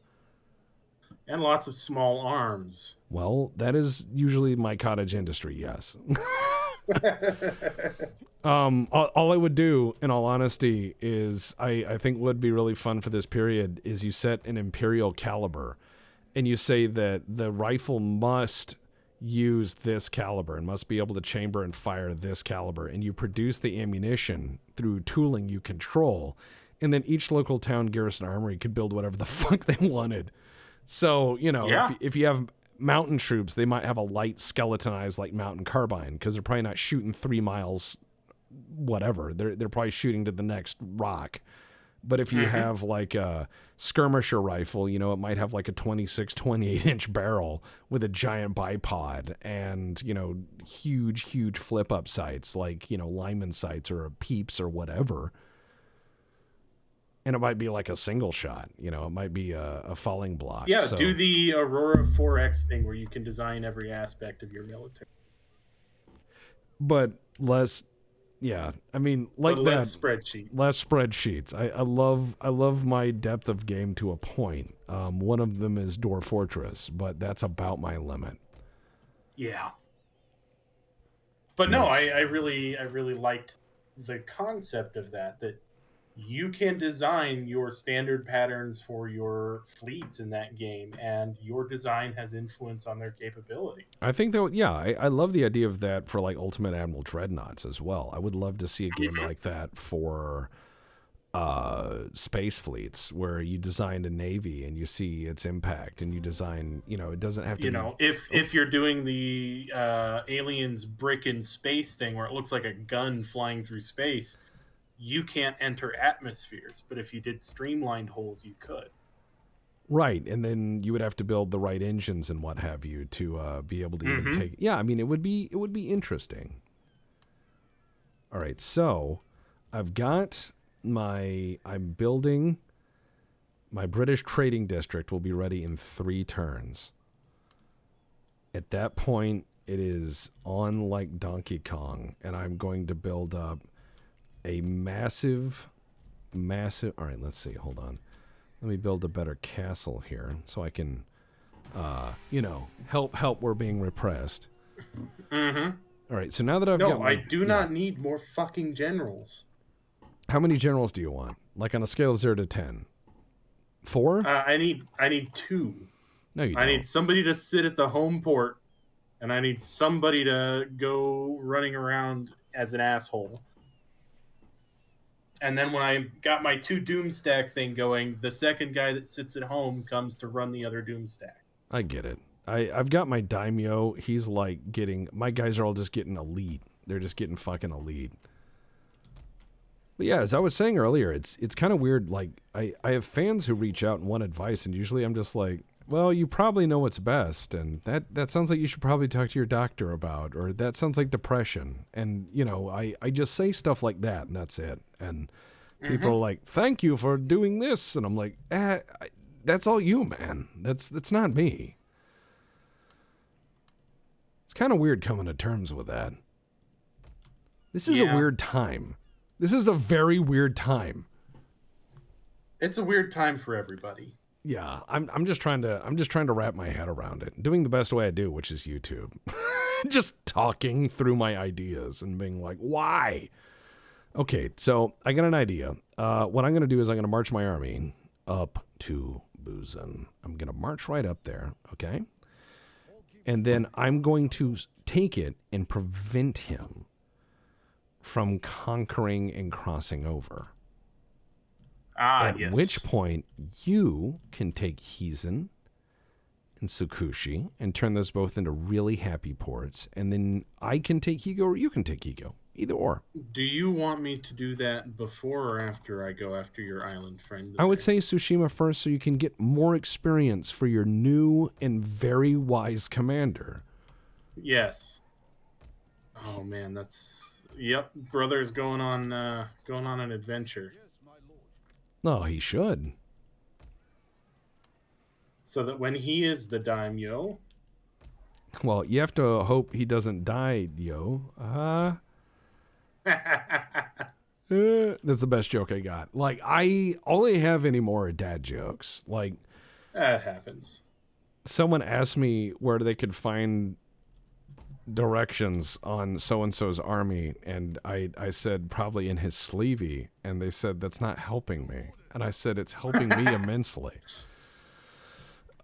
And lots of small arms. Well, that is usually my cottage industry, yes. All I would do, in all honesty, is I think would be really fun for this period is you set an imperial caliber, and you say that the rifle must use this caliber and must be able to chamber and fire this caliber, and you produce the ammunition through tooling you control, and then each local town garrison armory could build whatever the fuck they wanted. So, you know, if you have mountain troops, they might have a light skeletonized like mountain carbine because they're probably not shooting 3 miles, whatever. They're probably shooting to the next rock. But if you have like a skirmisher rifle, you know, it might have like a 26, 28-inch barrel with a giant bipod and, you know, huge flip-up sights like, you know, Lyman sights or a Peeps or whatever. And it might be like a single shot, you know, it might be a falling block. Yeah, so. do the Aurora 4X thing where you can design every aspect of your military. But less, yeah, I mean, like but less spreadsheet. Less spreadsheets. I love my depth of game to a point. One of them is Door Fortress, but that's about my limit. Yeah. But no, I really liked the concept of that you can design your standard patterns for your fleets in that game, and your design has influence on their capability. I think that, yeah, I love the idea of that for like Ultimate Admiral Dreadnoughts as well. I would love to see a game like that for space fleets, where you designed a navy and you see its impact, and you design, you know, it doesn't have to. You know, if you're doing the aliens brick in space thing where it looks like a gun flying through space, you can't enter atmospheres, but if you did streamlined holes, you could. Right, and then you would have to build the right engines and what have you to be able to even take. Yeah, I mean, it would be interesting. All right, so I've got I'm building my British trading district. Will be ready in 3 turns. At that point, it is on like Donkey Kong, and I'm going to build up a massive. All right, let's see. Hold on. Let me build a better castle here so I can, you know, help. We're being repressed. All right. So now that I've got, I do not need more fucking generals. How many generals do you want? Like on a scale of 0 to 10? 4? I need 2. No, you don't. I need somebody to sit at the home port, and I need somebody to go running around as an asshole. And then when I got my 2 Doomstack thing going, the second guy that sits at home comes to run the other Doomstack. I get it. I've got my Daimyo. He's like getting... My guys are all just getting elite. They're just getting fucking elite. But yeah, as I was saying earlier, it's kind of weird. Like, I have fans who reach out and want advice, and usually I'm just like, well, you probably know what's best, and that sounds like you should probably talk to your doctor about, or that sounds like depression. And, you know, I just say stuff like that, and that's it. And people are like, thank you for doing this. And I'm like, that's all you, man. That's not me. It's kind of weird coming to terms with that. This is a weird time. This is a very weird time. It's a weird time for everybody. Yeah, I'm just trying to wrap my head around it. Doing the best way I do, which is YouTube. Just talking through my ideas and being like, why? Okay, so I got an idea. What I'm going to do is I'm going to march my army up to Busan. I'm going to march right up there, okay? And then I'm going to take it and prevent him from conquering and crossing over. At yes. which point, you can take Hizen and Tsukushi and turn those both into really happy ports. And then I can take Higo or you can take Higo. Either or. Do you want me to do that before or after I go after your island friend? I would say Tsushima first so you can get more experience for your new and very wise commander. Yes. Oh, man, that's... Yep, brother's going on an adventure. Oh, he should. So that when he is the daimyo... Well, you have to hope he doesn't die, yo. That's the best joke I got. Like, I only have any more dad jokes. Like, that happens. Someone asked me where they could find directions on so-and-so's army, and I said probably in his sleevey, and they said that's not helping me. And I said it's helping me immensely.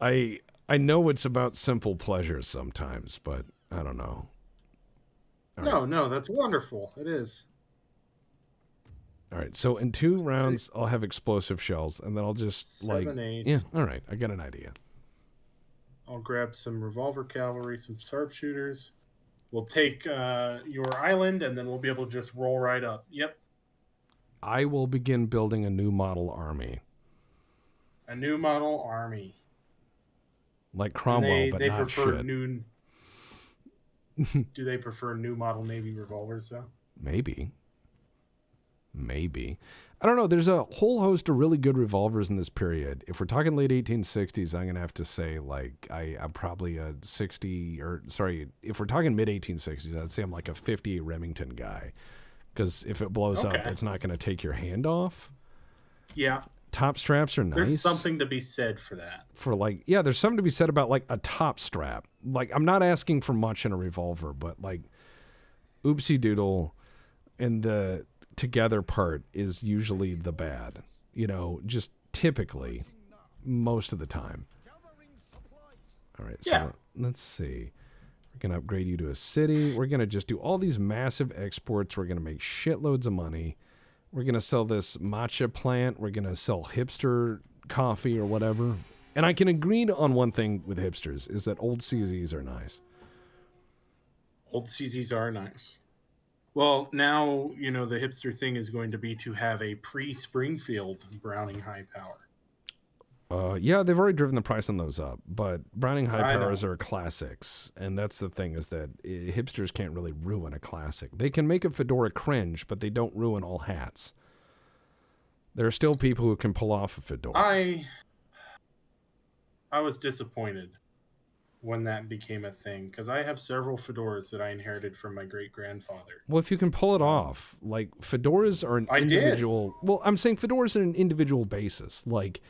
I know it's about simple pleasures sometimes, but I don't know. No, that's wonderful. It is. All right, so in 2 rounds, I'll have explosive shells, and then I'll just 7, 8. Yeah, all right, I got an idea. I'll grab some revolver cavalry, some sharpshooters. We'll take your island, and then we'll be able to just roll right up. Yep. I will begin building a new model army. A new model army. Like Cromwell, but they not prefer shit. new. Do they prefer new model Navy revolvers, though? Maybe. I don't know. There's a whole host of really good revolvers in this period. If we're talking late 1860s, I'm going to have to say, like, I'm probably a 60, or, sorry, if we're talking mid 1860s, I'd say I'm like a 58 Remington guy. Because if it blows up, it's not going to take your hand off. Yeah. Top straps are nice. There's something to be said for that. There's something to be said about, like, a top strap. Like, I'm not asking for much in a revolver, but, like, oopsie doodle and the together part is usually the bad. You know, just typically, most of the time. All right, so let's see. We're going to upgrade you to a city. We're going to just do all these massive exports. We're going to make shitloads of money. We're going to sell this matcha plant. We're going to sell hipster coffee or whatever. And I can agree on one thing with hipsters, is that old CZs are nice. Old CZs are nice. Well, now, you know, the hipster thing is going to be to have a pre-Springfield Browning high power. Yeah, they've already driven the price on those up, but Browning high powers are classics, and that's the thing, is that hipsters can't really ruin a classic. They can make a fedora cringe, but they don't ruin all hats. There are still people who can pull off a fedora. I was disappointed when that became a thing, because I have several fedoras that I inherited from my great-grandfather. Well, if you can pull it off, like, fedoras are an individual... Well, I'm saying fedoras are an individual basis, like...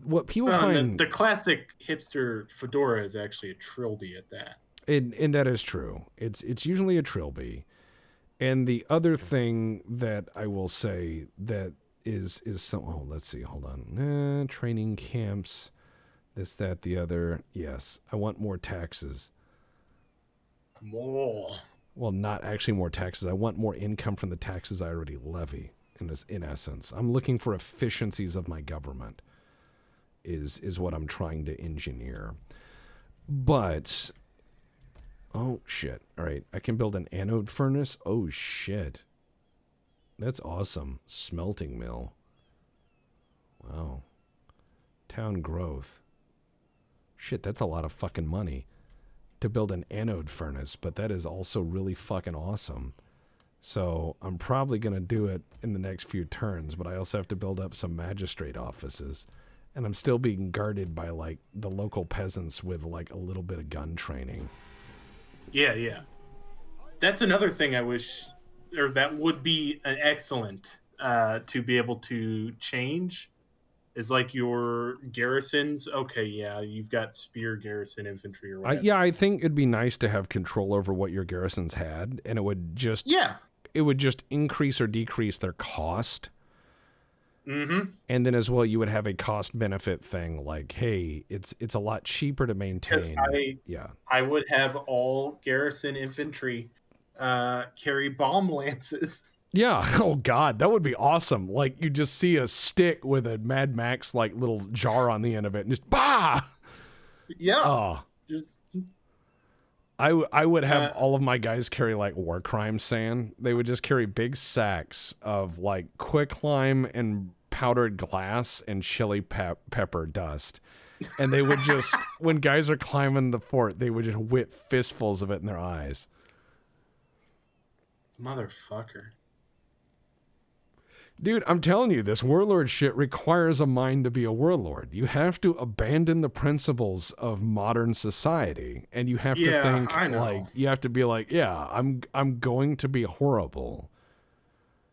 What people find... The classic hipster fedora is actually a trilby at that. And that is true. It's usually a trilby. And the other thing that I will say that is some... Oh, let's see. Hold on. Training camps. This, that, the other. Yes. I want more taxes. More. Well, not actually more taxes. I want more income from the taxes I already levy, in essence. I'm looking for efficiencies of my government. Is what I'm trying to engineer. But, oh, shit. All right, I can build an anode furnace. Oh, shit. That's awesome. Smelting mill. Wow. Town growth. Shit, that's a lot of fucking money to build an anode furnace, but that is also really fucking awesome. So I'm probably going to do it in the next few turns, but I also have to build up some magistrate offices. And I'm still being guarded by, like, the local peasants with, like, a little bit of gun training. Yeah. That's another thing I wish, or that would be an excellent to be able to change, is like your garrisons. Okay, yeah, you've got spear garrison infantry or whatever. I think it'd be nice to have control over what your garrisons had, and it would just increase or decrease their cost. Mm-hmm. And then as well, you would have a cost benefit thing like, hey, it's a lot cheaper to maintain. I would have all garrison infantry carry bomb lances. Yeah. Oh God, that would be awesome. Like you just see a stick with a Mad Max like little jar on the end of it, and just bah. Yeah. Oh. Just. I would have all of my guys carry like war crime sand. They would just carry big sacks of like quicklime and powdered glass and chili pepper dust. And they would just, when guys are climbing the fort, they would just whip fistfuls of it in their eyes. Motherfucker. Dude, I'm telling you, this warlord shit requires a mind to be a warlord. You have to abandon the principles of modern society, and you have to think like you have to be like, yeah, I'm going to be horrible.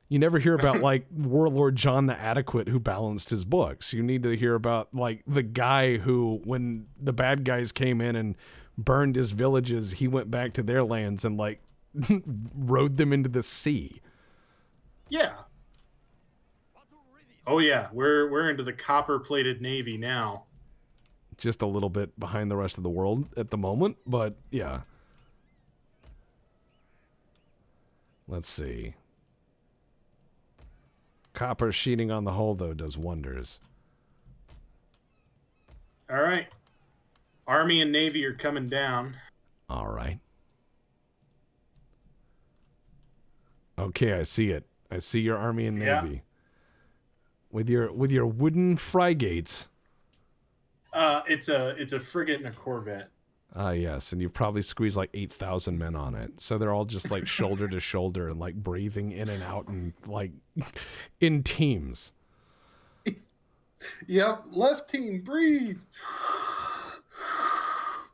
You never hear about like Warlord John the Adequate who balanced his books. You need to hear about like the guy who, when the bad guys came in and burned his villages, he went back to their lands and like rode them into the sea. Yeah. Oh yeah, we're into the copper-plated navy now. Just a little bit behind the rest of the world at the moment, but yeah. Let's see. Copper sheeting on the hull, though, does wonders. All right. Army and Navy are coming down. All right. Okay, I see it. I see your Army and Navy. With your wooden frigates. It's a frigate and a corvette. Yes, and you've probably squeezed like 8,000 men on it. So they're all just like shoulder to shoulder and like breathing in and out and like in teams. Yep, left team, breathe.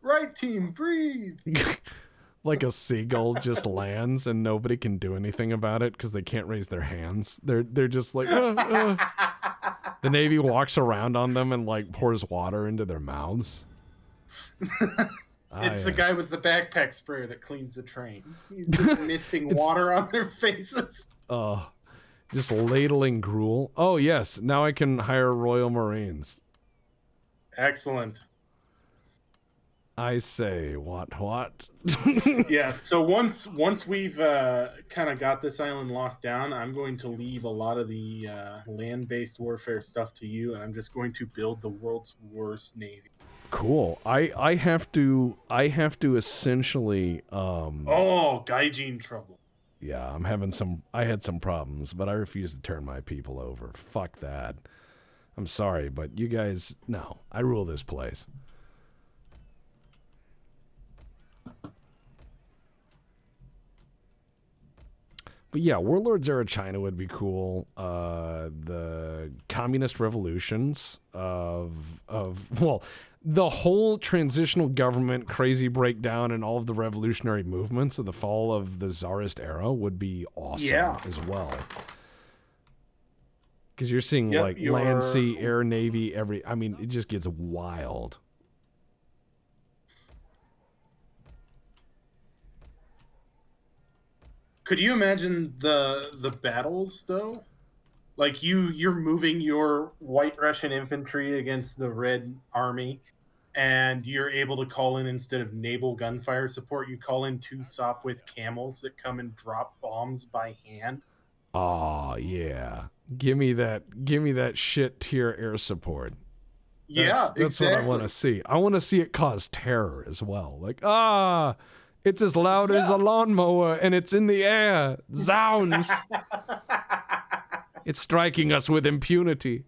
Right team, breathe. Like a seagull just lands and nobody can do anything about it because they can't raise their hands. They're just like, The Navy walks around on them and like pours water into their mouths. It's the guy with the backpack sprayer that cleans the train. He's just misting water on their faces. Just ladling gruel. Oh yes, now I can hire Royal Marines. Excellent. I say, what? Yeah, so once we've kind of got this island locked down, I'm going to leave a lot of the land-based warfare stuff to you, and I'm just going to build the world's worst navy. Cool. I have to essentially Gaijin trouble. Yeah, I had some problems, but I refuse to turn my people over. Fuck that. I'm sorry, but you guys, no, I rule this place. But yeah, Warlords era China would be cool. The communist revolutions well, the whole transitional government crazy breakdown and all of the revolutionary movements of the fall of the Tsarist era would be awesome as well. Because you're seeing like land, sea, air, navy, I mean, it just gets wild. Could you imagine the battles though? Like you're moving your white Russian infantry against the red army, and you're able to call in, instead of naval gunfire support, you call in 2 Sopwith camels that come and drop bombs by hand. Oh yeah. Give me that shit tier air support. That's exactly what I want to see. I want to see it cause terror as well. Like, it's as loud as a lawnmower and it's in the air. Zounds. It's striking us with impunity.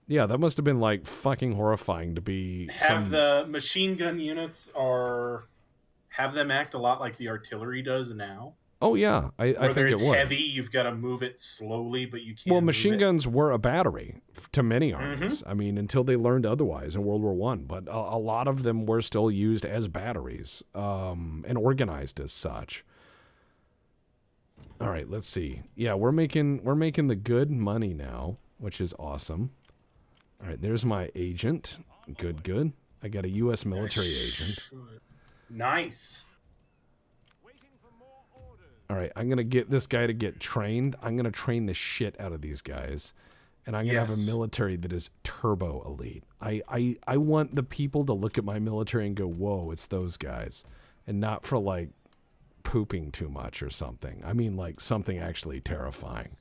Yeah, that must have been like fucking horrifying to be. Have the machine gun units have them act a lot like the artillery does now. Oh yeah, I think it would. It's heavy, you've got to move it slowly, but you can't. Well, machine guns were a battery to many armies. I mean, until they learned otherwise in World War I. But a lot of them were still used as batteries and organized as such. All right, let's see. Yeah, we're making the good money now. which is awesome. All right, there's my agent. Good, good. I got a U.S. military agent. Nice. All right, I'm going to get this guy to get trained. I'm going to train the shit out of these guys. And I'm going to have a military that is turbo elite. I want the people to look at my military and go, whoa, it's those guys. And not for, like, pooping too much or something. I mean, like, something actually terrifying.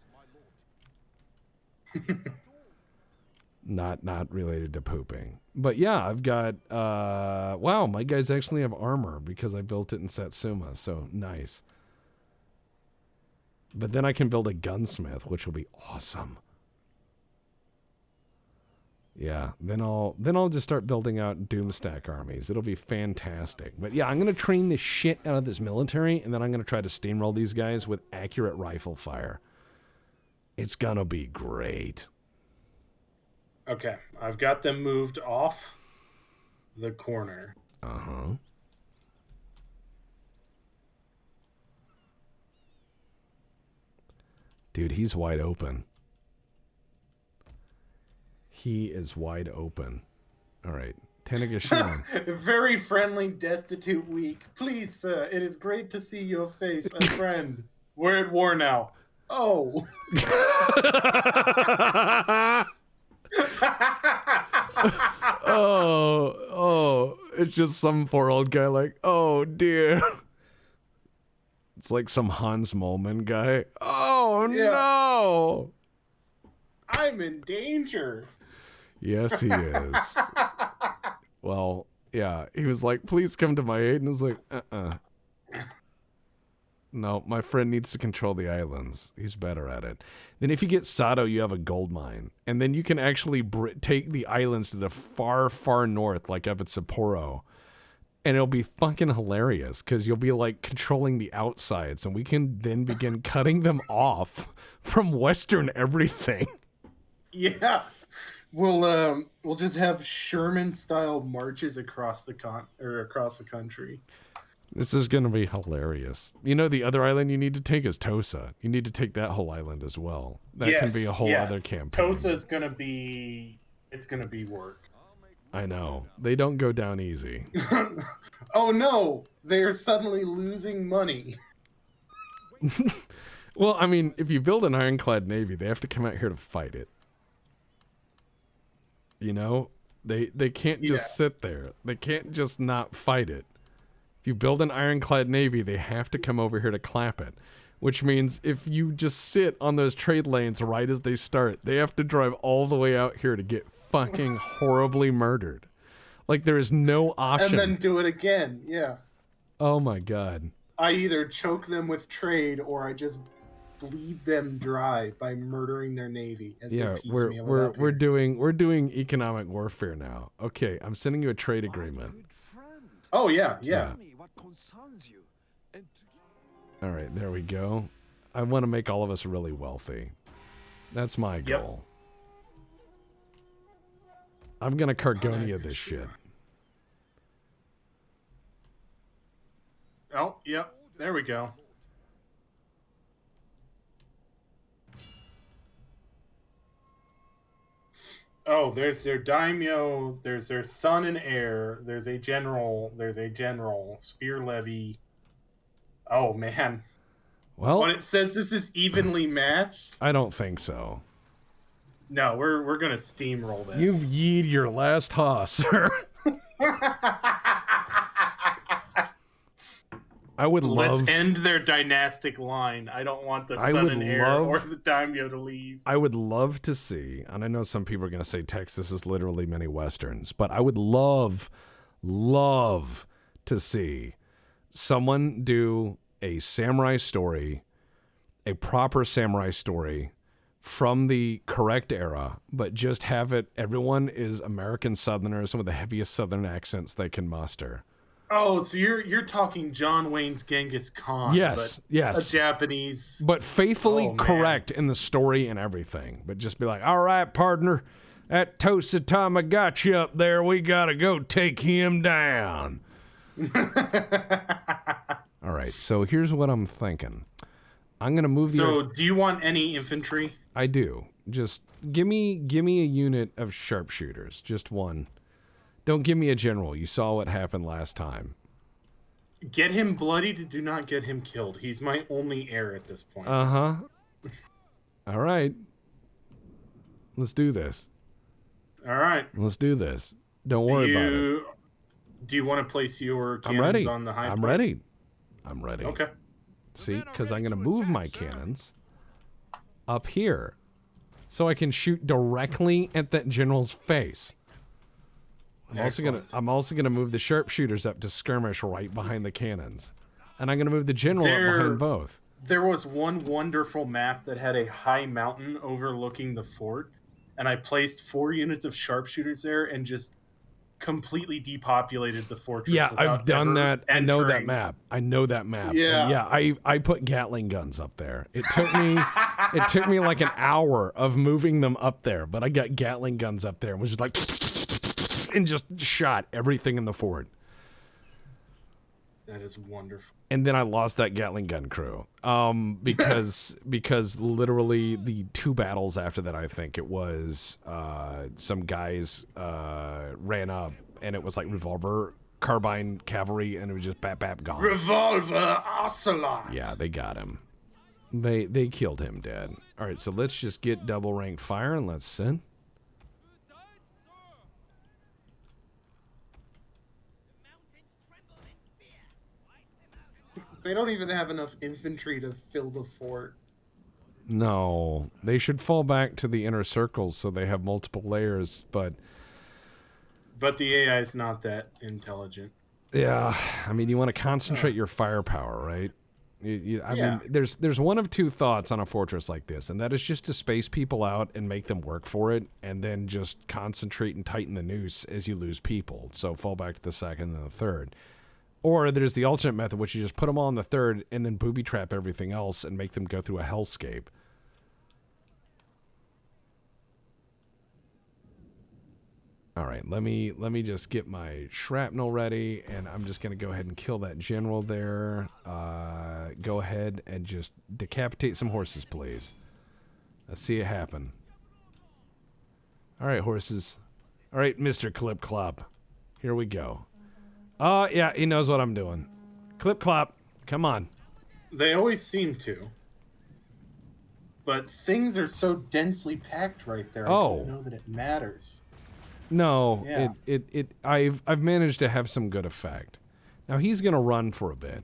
Not related to pooping. But, yeah, I've got... wow, my guys actually have armor because I built it in Satsuma. So, nice. But then I can build a gunsmith, which will be awesome. Yeah, then I'll just start building out Doomstack armies. It'll be fantastic. But yeah, I'm going to train the shit out of this military, and then I'm going to try to steamroll these guys with accurate rifle fire. It's going to be great. Okay, I've got them moved off the corner. Uh-huh. Dude, he's wide open. He is wide open. All right. Tanegashima. Very friendly, destitute week. Please, sir, it is great to see your face, a friend. We're at war now. Oh. oh, it's just some poor old guy like, oh, dear. It's like some Hans Moleman guy. Oh, yeah. No. I'm in danger. Yes, he is. Well, yeah, he was like, please come to my aid. And I was like, No, my friend needs to control the islands. He's better at it. Then if you get Sato, you have a gold mine. And then you can actually take the islands to the far, far north, like up at Sapporo. And it'll be fucking hilarious because you'll be like controlling the outsides. And we can then begin cutting them off from Western everything. Yeah. We'll just have Sherman-style marches across the country. This is going to be hilarious. You know, the other island you need to take is Tosa. You need to take that whole island as well. That can be a whole other campaign. Tosa's going to be... It's going to be work. I know. They don't go down easy. Oh, no. They're suddenly losing money. Well, I mean, if you build an ironclad navy, they have to come out here to fight it. You know? They can't just sit there. They can't just not fight it. If you build an ironclad navy, they have to come over here to clap it. Which means if you just sit on those trade lanes right as they start, they have to drive all the way out here to get fucking horribly murdered. Like, there is no option. And then do it again, yeah. Oh my god. I either choke them with trade or I just bleed them dry by murdering their navy. As we're doing economic warfare now. Okay, I'm sending you a trade agreement. Oh yeah. All right, there we go. I want to make all of us really wealthy. That's my goal. I'm gonna Cargonia this shit. Oh, yep. There we go. Oh, there's their daimyo, there's their son and heir, there's a general, spear levy. Oh, man. Well, when it says this is evenly matched... I don't think so. No, we're going to steamroll this. You've yeed your last hoss, sir. I would love... Let's end their dynastic line. I don't want the son and heir or the daimyo to leave. I would love to see, and I know some people are going to say, Tex, this is literally many Westerns, but I would love to see someone do a samurai story, a proper samurai story from the correct era, but just have it, everyone is American Southerners, some of the heaviest Southern accents they can muster. Oh, so you're talking John Wayne's Genghis Khan. Yes, yes. A Japanese. But faithfully correct in the story and everything. But just be like, all right, partner, that Tosa Tamagotchi up there, we gotta go take him down. All right, so here's what I'm thinking. I'm going to move So do you want any infantry? I do. Just give me a unit of sharpshooters, just one. Don't give me a general. You saw what happened last time. Get him bloodied. Do not get him killed. He's my only heir at this point. Uh-huh. All right. Let's do this. All right. Let's do this. Don't worry about it. Do you want to place your cannons on the high point? I'm ready. Okay. See, because I'm going to move my cannons up here so I can shoot directly at that general's face. I'm also gonna move the sharpshooters up to skirmish right behind the cannons, and I'm gonna move the general up behind both. There was one wonderful map that had a high mountain overlooking the fort, and I placed 4 units of sharpshooters there and just completely depopulated the fortress. Yeah, I've done that. I know that map. Yeah, yeah. I put Gatling guns up there. It took me like an hour of moving them up there, but I got Gatling guns up there and was just like. And just shot everything in the fort. That is wonderful. And then I lost that Gatling gun crew because literally the 2 battles after that, I think it was some guys ran up and it was like revolver, carbine, cavalry, and it was just bap gone. Revolver Ocelot. Yeah, they got him. They killed him dead. All right, so let's just get double ranked fire and let's send. They don't even have enough infantry to fill the fort. No, they should fall back to the inner circles so they have multiple layers, but the AI is not that intelligent. Yeah, I mean, you want to concentrate your firepower, right? I mean, there's one of 2 thoughts on a fortress like this, and that is just to space people out and make them work for it, and then just concentrate and tighten the noose as you lose people. So fall back to the second and the third. Or there's the alternate method, which you just put them all on the third and then booby trap everything else and make them go through a hellscape. All right, let me just get my shrapnel ready, and I'm just going to go ahead and kill that general there. Go ahead and just decapitate some horses, please. Let's see it happen. All right, horses. All right, Mr. Clip Clop. Here we go. Yeah, he knows what I'm doing. Clip Clop, come on. They always seem to. But things are so densely packed right there. I don't know that it matters. No, yeah. I've managed to have some good effect. Now he's gonna run for a bit,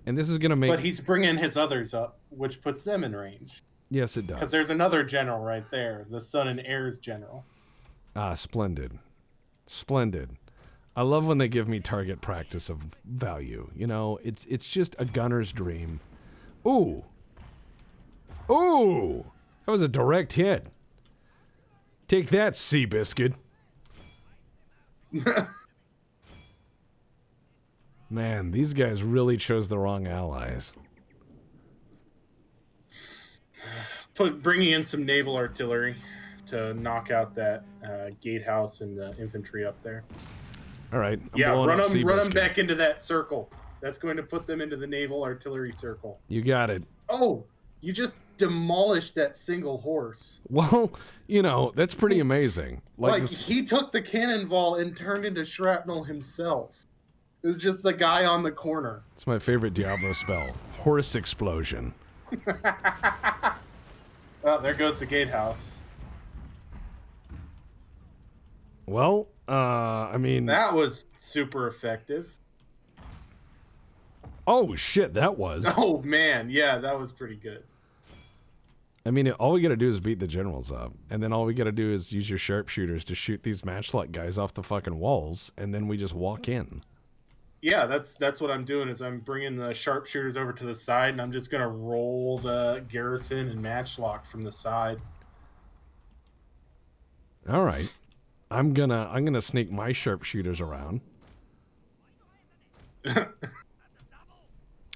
and this is gonna make. But he's bringing his others up, which puts them in range. Yes, it does. Because there's another general right there, the son and heirs general. Ah, splendid, splendid. I love when they give me target practice of value. You know, it's just a gunner's dream. Ooh, that was a direct hit. Take that, Seabiscuit. Man, these guys really chose the wrong allies. Bringing in some naval artillery to knock out that gatehouse and the infantry up there. All right. Run them back into that circle. That's going to put them into the naval artillery circle. You got it. Oh, you just demolished that single horse. Well, you know, that's pretty amazing. Like he took the cannonball and turned into shrapnel himself. It's just the guy on the corner. It's my favorite Diablo spell. Horse explosion. Oh, there goes the gatehouse. Well, I mean... That was super effective. Oh, shit, that was. Oh, man. Yeah, that was pretty good. I mean, all we gotta do is beat the generals up. And then all we gotta do is use your sharpshooters to shoot these matchlock guys off the fucking walls. And then we just walk in. Yeah, that's what I'm doing is I'm bringing the sharpshooters over to the side. And I'm just going to roll the garrison and matchlock from the side. All right. I'm gonna sneak my sharpshooters around. I'm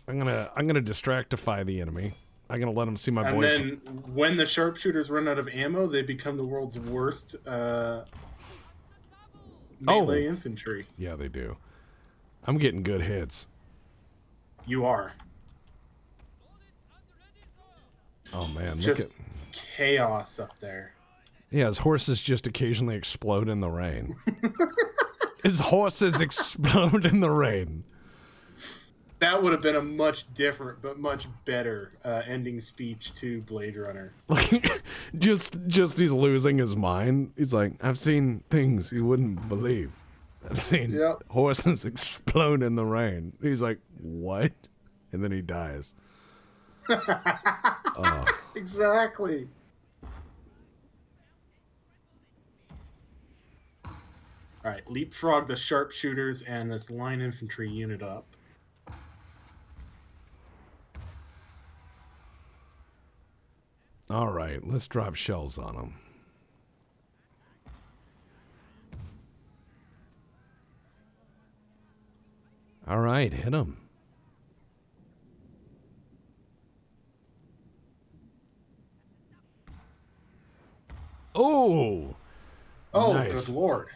gonna distractify the enemy. I'm gonna let them see my boys. And then when the sharpshooters run out of ammo, they become the world's worst melee infantry. Yeah, they do. I'm getting good hits. You are. Oh man, just chaos up there. Yeah, his horses just occasionally explode in the rain. His horses explode in the rain. That would have been a much different, but much better ending speech to Blade Runner. just he's losing his mind. He's like, I've seen things you wouldn't believe. I've seen horses explode in the rain. He's like, what? And then he dies. Exactly. All right, leapfrog the sharpshooters and this line infantry unit up. All right, let's drop shells on them. All right, hit them. Oh! Oh, nice. Good lord.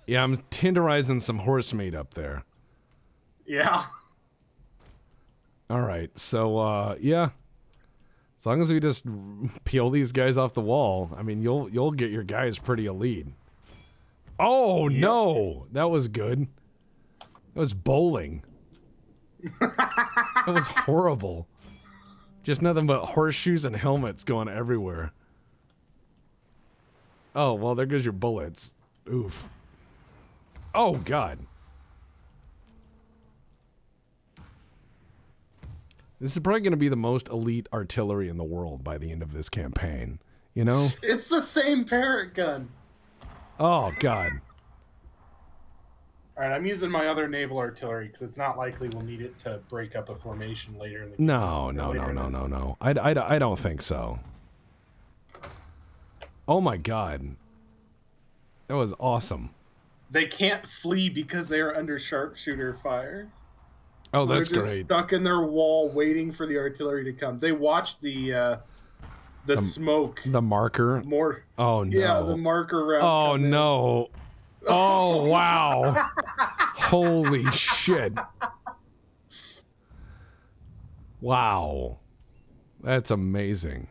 Yeah, I'm tenderizing some horse meat up there. Yeah. All right, so yeah, as long as we just peel these guys off the wall, I mean, you'll get your guys pretty elite. Oh no, that was good. That was bowling. That was horrible. Just nothing but horseshoes and helmets going everywhere. Oh well, there goes your bullets. Oof. Oh god. This is probably going to be the most elite artillery in the world by the end of this campaign. You know? It's the same parrot gun. Oh, God. All right, I'm using my other naval artillery because it's not likely we'll need it to break up a formation later in the game. No. I don't think so. Oh, my God. That was awesome. They can't flee because they are under sharpshooter fire. Oh, so that's they're just great. Stuck in their wall, waiting for the artillery to come. They watched the smoke. The marker. More. Oh no. Yeah, the marker round. Oh no. Oh wow. Holy shit. Wow. That's amazing.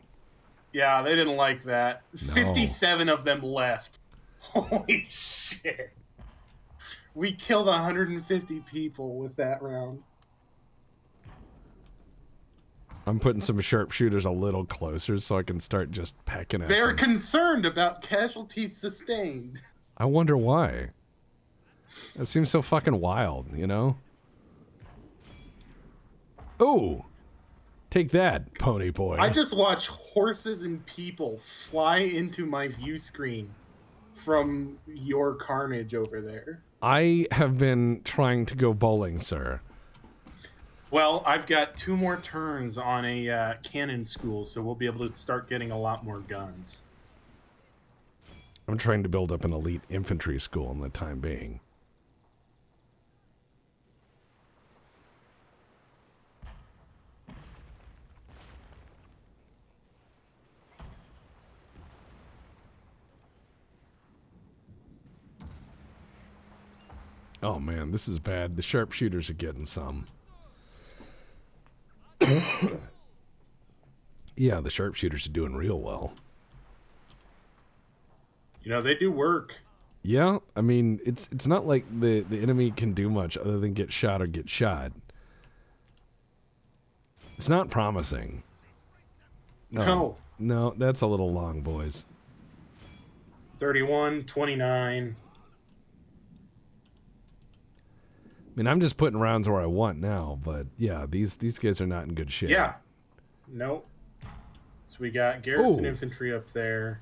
Yeah, they didn't like that. No. 57 of them left. Holy shit. We killed 150 people with that round. I'm putting some sharpshooters a little closer so I can start just pecking at They're them. concerned about casualties sustained. I wonder why. That seems so fucking wild, you know? Ooh! Take that, pony boy. I just watch horses and people fly into my view screen from your carnage over there. I have been trying to go bowling, sir. Well, I've got 2 more turns on a cannon school, so we'll be able to start getting a lot more guns. I'm trying to build up an elite infantry school in the time being. Oh man, this is bad. The sharpshooters are getting some. Yeah, the sharpshooters are doing real well. You know, they do work. Yeah, I mean, it's not like the enemy can do much other than get shot or get shot. It's not promising. No, that's a little long, boys. 31, 29. I mean, I'm just putting rounds where I want now, but yeah, these guys are not in good shape. Yeah. Nope. So we got garrison infantry up there.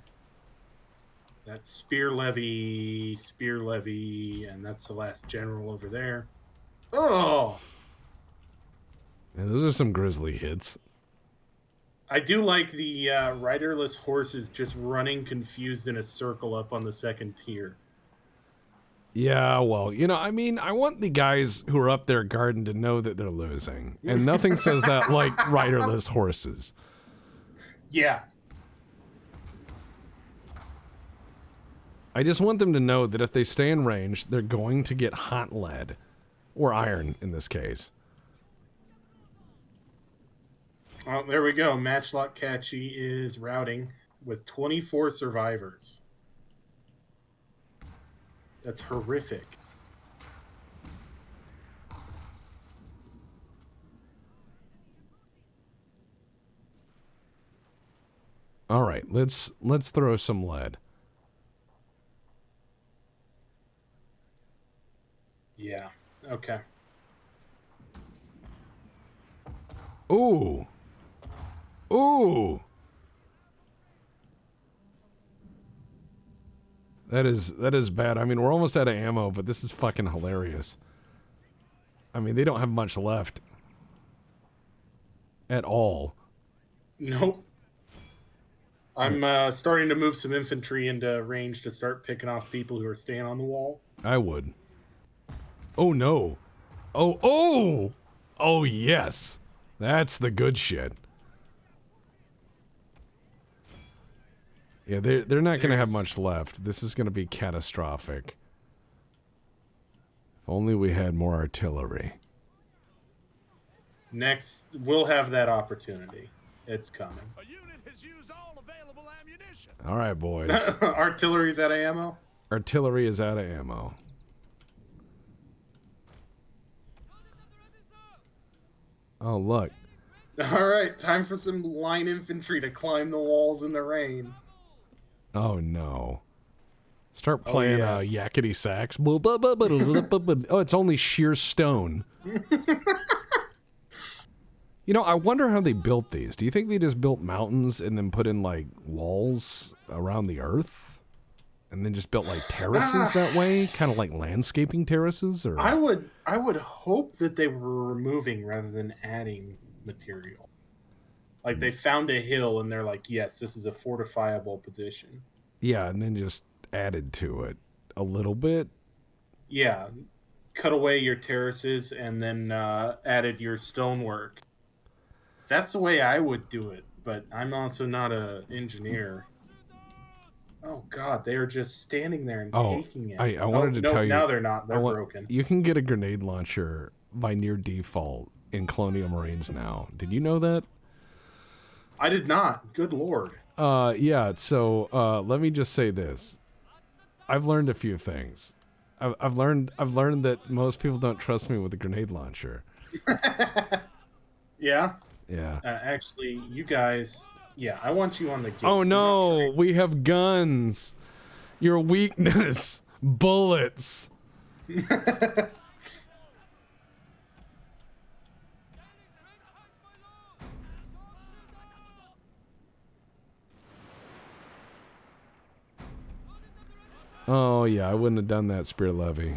That's spear levy, and that's the last general over there. Oh! And those are some grisly hits. I do like the riderless horses just running confused in a circle up on the second tier. Yeah, well, you know, I mean, I want the guys who are up there guarding to know that they're losing. And nothing says that like riderless horses. Yeah. I just want them to know that if they stay in range, they're going to get hot lead. Or iron, in this case. Oh, there we go. Matchlock Catchy is routing with 24 survivors. That's horrific. All right, let's throw some lead. Yeah. Okay. Ooh. Ooh. That is bad. I mean, we're almost out of ammo, but this is fucking hilarious. I mean, they don't have much left. At all. Nope. I'm starting to move some infantry into range to start picking off people who are staying on the wall. I would. Oh no. Oh! Oh yes. That's the good shit. Yeah, they're not going to have much left. This is going to be catastrophic. If only we had more artillery. Next, we'll have that opportunity. It's coming. A unit has used all available ammunition. All right, boys. Artillery's out of ammo? Artillery is out of ammo. Oh, look. All right, time for some line infantry to climb the walls in the rain. Oh, no. Start playing yes. yakety sax. Oh, it's only sheer stone. You know, I wonder how they built these. Do you think they just built mountains and then put in, like, walls around the earth? And then just built, like, terraces that way? Kind of like landscaping terraces? Or I would hope that they were removing rather than adding material. Like, they found a hill and they're like, yes, this is a fortifiable position. Yeah, and then just added to it a little bit. Yeah. Cut away your terraces and then added your stonework. That's the way I would do it, but I'm also not an engineer. Oh god, they are just standing there and taking it. I wanted to tell you. Now they're not. They're broken. You can get a grenade launcher by near default in Colonial Marines now. Did you know that? I did not. Good lord. Yeah, so let me just say this. I've learned a few things. I've learned that most people don't trust me with a grenade launcher. Yeah? Yeah. Actually, you guys... Yeah, I want you on the gate. Oh no, we have guns. Your weakness. Bullets. Oh yeah, I wouldn't have done that, Spear Levy.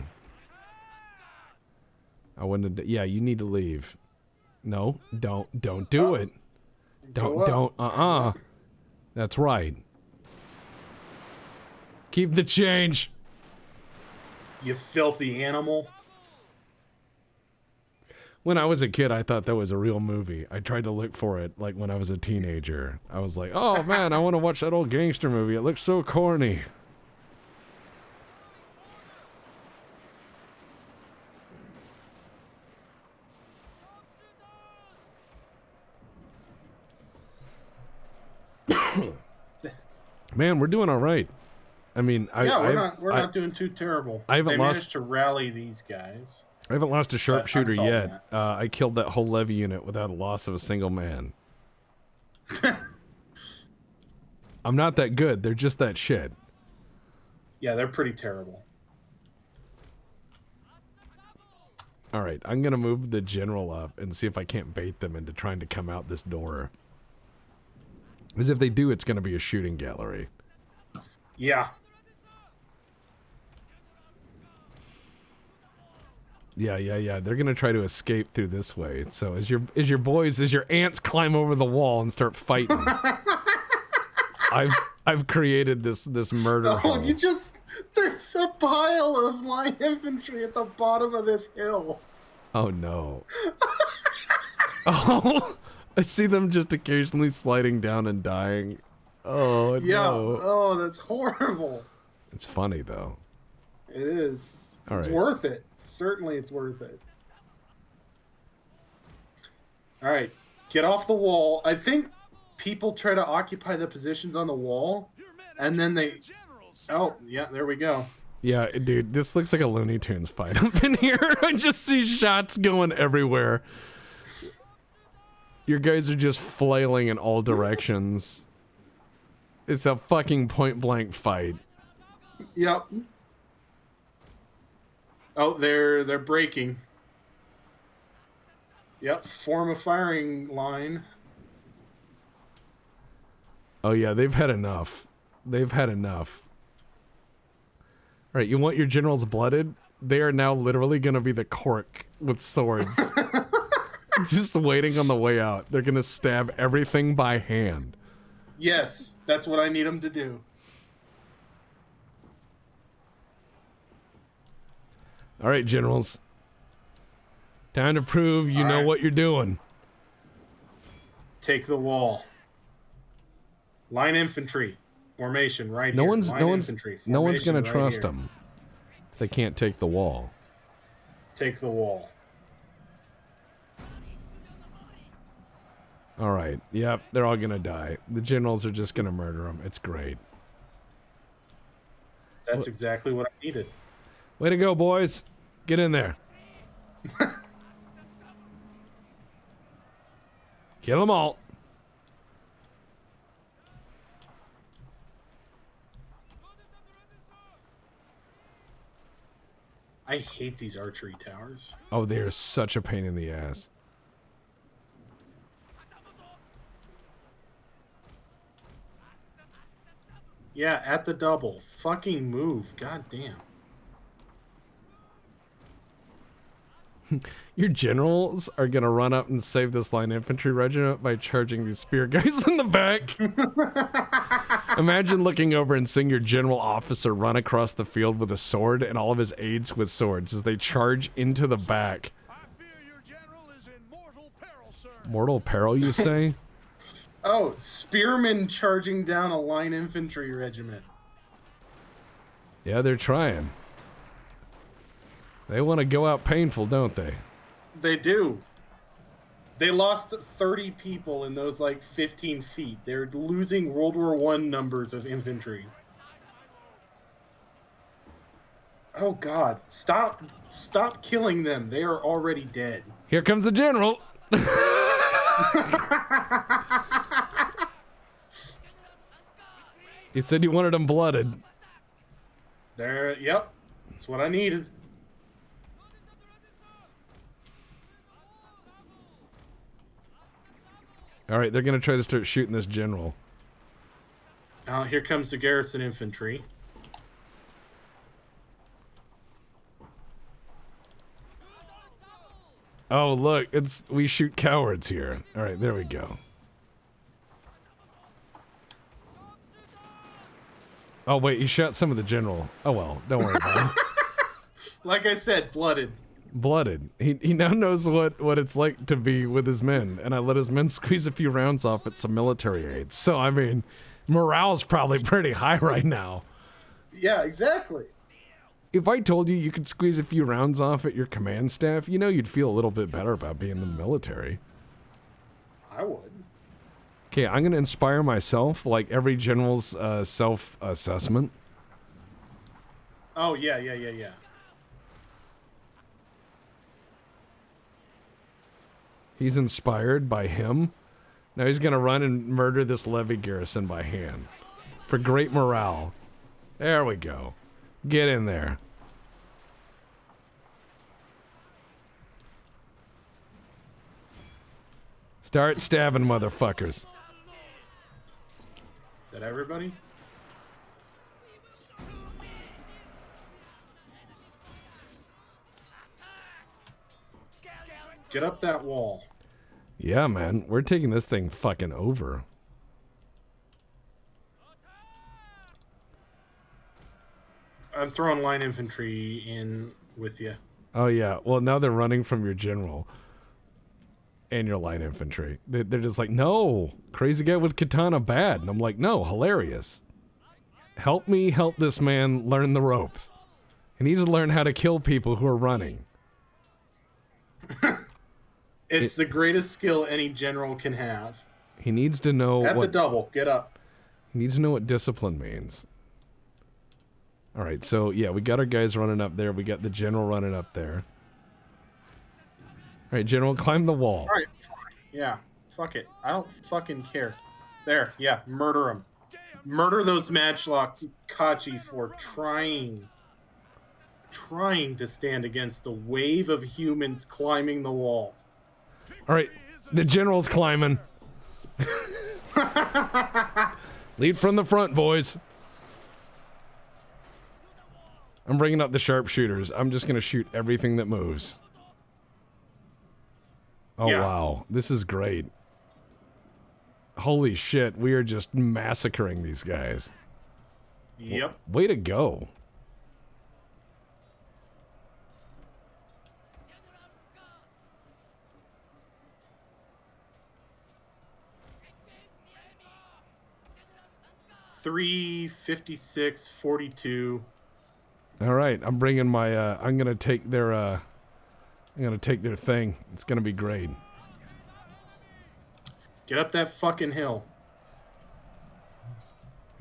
I wouldn't have. Yeah, you need to leave. No, don't do it. Don't. That's right. Keep the change. You filthy animal. When I was a kid, I thought that was a real movie. I tried to look for it, like when I was a teenager. I was like, oh man, I want to watch that old gangster movie. It looks so corny. Man, we're doing all right. I mean, we're not doing too terrible. I haven't managed to rally these guys. I haven't lost a sharpshooter yet. I killed that whole levy unit without a loss of a single man. I'm not that good. They're just that shit. Yeah, they're pretty terrible. All right, I'm gonna move the general up and see if I can't bait them into trying to come out this door. Because if they do, it's gonna be a shooting gallery. Yeah. Yeah. They're gonna try to escape through this way. So as your ants climb over the wall and start fighting, I've created this murder hole. There's a pile of line infantry at the bottom of this hill. Oh no. Oh, I see them just occasionally sliding down and dying. Oh yeah. No. Oh, that's horrible. It's funny though. It is. All it's right. worth it. Certainly it's worth it. All right. Get off the wall. I think people try to occupy the positions on the wall, and then they... Oh, yeah, there we go. Yeah, dude, this looks like a Looney Tunes fight up in here. I just see shots going everywhere. Your guys are just flailing in all directions. It's a fucking point-blank fight. Yep. Oh, they're breaking. Yep, form a firing line. Oh yeah, they've had enough. They've had enough. All right, you want your generals blooded? They are now literally gonna be the cork with swords. Just waiting on the way out. They're gonna stab everything by hand. Yes, that's what I need them to do. All right, generals. Time to prove you know what you're doing. Take the wall. Line infantry formation right No here. one's Line no one's infantry no one's formation gonna right trust here. them if they can't take the wall. Take the wall. All right. Yep, they're all gonna die. The generals are just gonna murder them. It's great. That's exactly what I needed. Way to go, boys. Get in there. Kill them all. I hate these archery towers. Oh, they are such a pain in the ass. Yeah, at the double. Fucking move. God damn. Your generals are gonna run up and save this line infantry regiment by charging these spear guys in the back. Imagine looking over and seeing your general officer run across the field with a sword and all of his aides with swords as they charge into the back. I fear your general is in mortal peril, sir. Mortal peril, you say? Oh, spearmen charging down a line infantry regiment. Yeah, they're trying. They want to go out painful, don't they? They do. They lost 30 people in those, like, 15 feet. They're losing World War I numbers of infantry. Oh, God. Stop killing them. They are already dead. Here comes the general. You said you wanted them blooded. There, yep. That's what I needed. All right, they're going to try to start shooting this general. Here comes the garrison infantry. Oh, look, we shoot cowards here. All right, there we go. Oh, wait, he shot some of the general. Oh, well, don't worry about it. Like I said, blooded. Blooded. He now knows what it's like to be with his men, and I let his men squeeze a few rounds off at some military aids. So, I mean, morale's probably pretty high right now. Yeah, exactly. If I told you you could squeeze a few rounds off at your command staff, you know you'd feel a little bit better about being in the military. I would. Okay, I'm gonna inspire myself, like every general's self-assessment. Oh, yeah. He's inspired by him. Now he's gonna run and murder this levy garrison by hand. For great morale. There we go. Get in there. Start stabbing motherfuckers. Is that everybody? Get up that wall. Yeah, man. We're taking this thing fucking over. I'm throwing line infantry in with you. Oh, yeah. Well, now they're running from your general. And your line infantry. They're just like, no. Crazy guy with katana bad. And I'm like, no, hilarious. Help me help this man learn the ropes. He needs to learn how to kill people who are running. It's the greatest skill any general can have. He needs to know At the what double, get up. he needs to know what discipline means. All right, so yeah, we got our guys running up there. We got the general running up there. All right, general, climb the wall. All right, yeah, fuck it. I don't fucking care. There, yeah, murder him. Murder those Matchlock Kachi for trying to stand against the wave of humans climbing the wall. All right, the general's climbing. Lead from the front, boys. I'm bringing up the sharpshooters. I'm just gonna shoot everything that moves. Oh Yeah. wow, this is great. Holy shit, we are just massacring these guys. Yep. Way to go. $356.42. All right, I'm bringing my. I'm gonna take their. I'm gonna take their thing. It's gonna be great. Get up that fucking hill.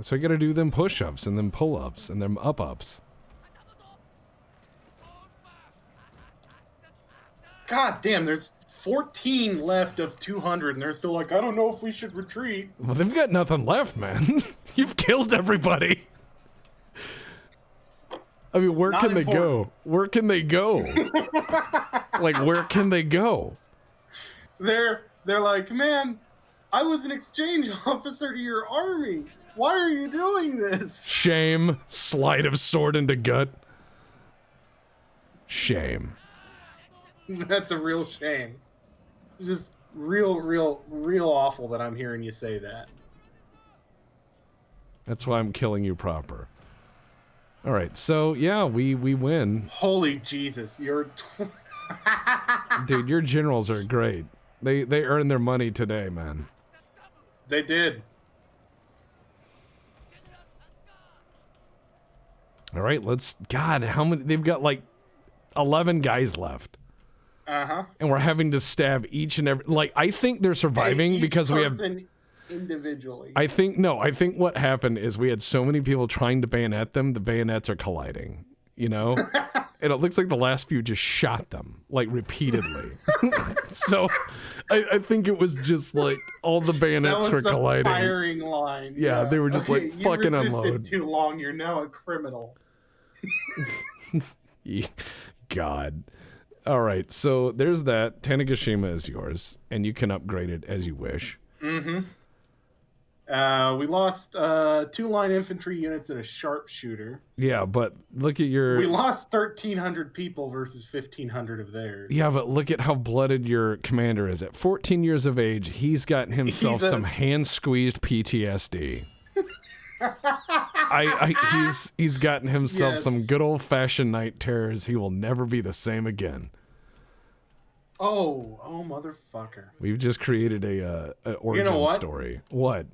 So I gotta do them push-ups and them pull-ups and them up-ups. God damn, there's 14 left of 200, and they're still like, I don't know if we should retreat. Well, they've got nothing left, man. You've killed everybody. I mean, where Not can they important. go? Where can they go? Like, where can they go? They're like, man, I was an exchange officer to your army. Why are you doing this? Shame. Slide of sword into gut. Shame. That's a real shame. It's just real awful that I'm hearing you say that. That's why I'm killing you proper. All right, so yeah, we win. Holy Jesus, you're... Dude, your generals are great. They earned their money today, man. They did. All right, let's... God, how many... They've got like 11 guys left. Uh-huh. And we're having to stab each and every... Like, I think they're surviving Each because we have... person individually. I think what happened is we had so many people trying to bayonet them, the bayonets are colliding, you know? And it looks like the last few just shot them, like, repeatedly. So, I think it was just, like, all the bayonets were the colliding. firing line. Yeah, they were just like, fucking you resisted unload. too long, you're now a criminal. God. All right, so there's that. Tanegashima is yours, and you can upgrade it as you wish. Mm-hmm. We lost 2 line infantry units and a sharpshooter. Yeah, but look at your... We lost 1,300 people versus 1,500 of theirs. Yeah, but look at how blooded your commander is. At 14 years of age, he's gotten himself some hand-squeezed PTSD. He's gotten himself some good old-fashioned night terrors. He will never be the same again. Oh, motherfucker. We've just created a origin story. What?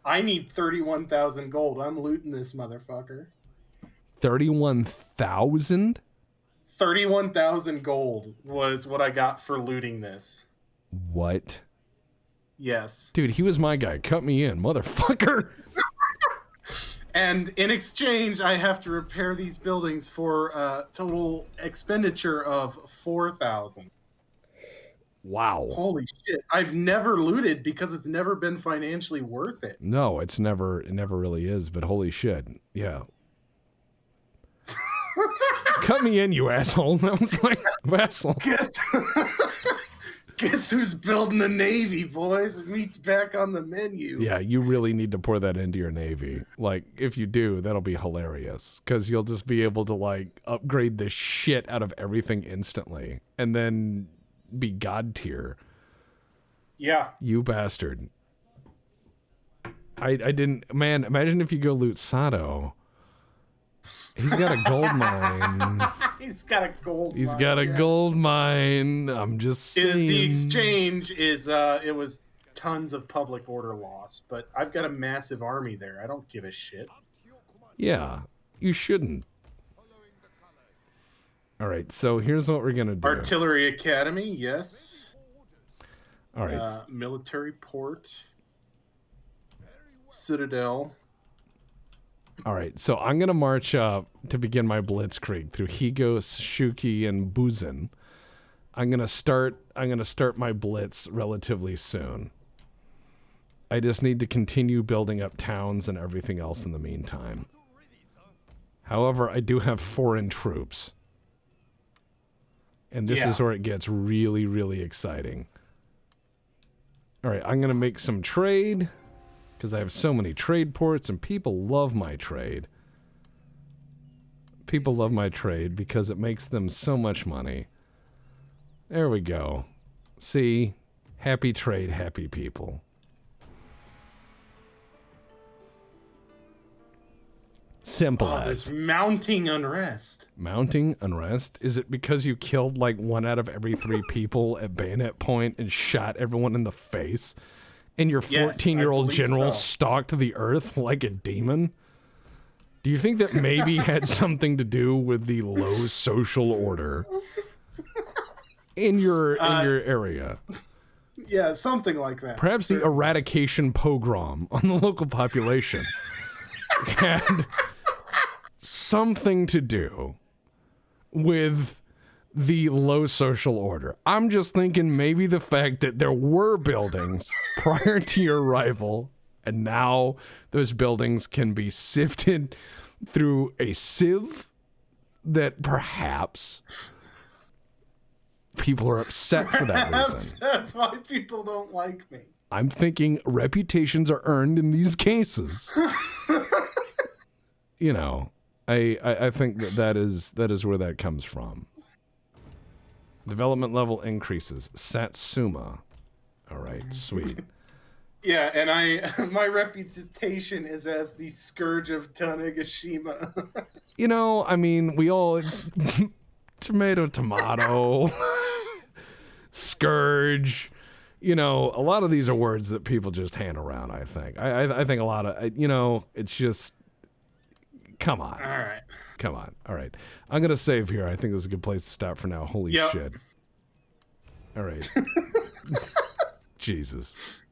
I need 31,000 gold. I'm looting this motherfucker. 31,000? 31,000 gold was what I got for looting this. What? Yes. Dude, he was my guy. Cut me in, motherfucker. And in exchange, I have to repair these buildings for a total expenditure of 4,000. Wow. Holy shit. I've never looted because it's never been financially worth it. No, it never really is, but holy shit. Yeah. Cut me in, you asshole. That was like, asshole. Guess who's building the Navy, boys? Meat's back on the menu. Yeah, you really need to pour that into your Navy. Like, if you do, that'll be hilarious. Because you'll just be able to, like, upgrade the shit out of everything instantly. And then be god tier. Yeah. You bastard. I didn't... Man, imagine if you go loot Sato. He's got a gold mine. He's got a gold mine. He's got a gold mine. I'm just saying. The exchange is, it was tons of public order loss, but I've got a massive army there. I don't give a shit. Yeah, you shouldn't. All right, so here's what we're going to do. Artillery Academy, yes. All right. Military port. Citadel. All right. So I'm going to march up to begin my blitzkrieg through Higos, Shuki, and Buzen. I'm going to start my blitz relatively soon. I just need to continue building up towns and everything else in the meantime. However, I do have foreign troops. And this is where it gets really, really exciting. All right, I'm going to make some trade, because I have so many trade ports, and people love my trade. People love my trade because it makes them so much money. There we go. See? Happy trade, happy people. Simple as. There's mounting unrest. Mounting unrest? Is it because you killed like 1 out of every 3 people at bayonet point and shot everyone in the face? And your 14-year-old general stalked the earth like a demon? Do you think that maybe had something to do with the low social order in your area? Yeah, something like that. Perhaps the eradication pogrom on the local population had something to do with the low social order. I'm just thinking maybe the fact that there were buildings prior to your arrival, and now those buildings can be sifted through a sieve, that perhaps people are upset for that reason. That's why people don't like me. I'm thinking reputations are earned in these cases. You know, I think that is where that comes from. Development level increases. Satsuma. All right, sweet. Yeah, and my reputation is as the scourge of Tanegashima. You know, I mean, we all tomato, scourge. You know, a lot of these are words that people just hand around, I think. I think a lot of, you know, it's just, come on. All right. Come on. All right. I'm going to save here. I think this is a good place to stop for now. Holy shit. All right. Jesus.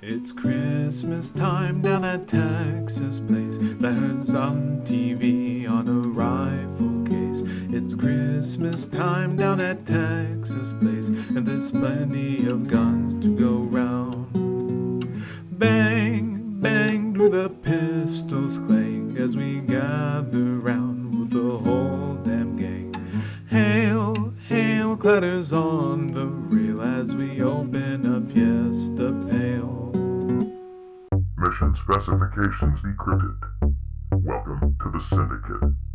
It's Christmas time down at Texas Place. There's on TV on a rifle case. It's Christmas time down at Texas Place, and there's plenty of guns to go round. Bang, bang, do the pistols clang as we gather round with the whole damn gang. Hail, hail, clatters on the rail as we open up, yes, the pail. Mission specifications decrypted. Welcome to the Syndicate.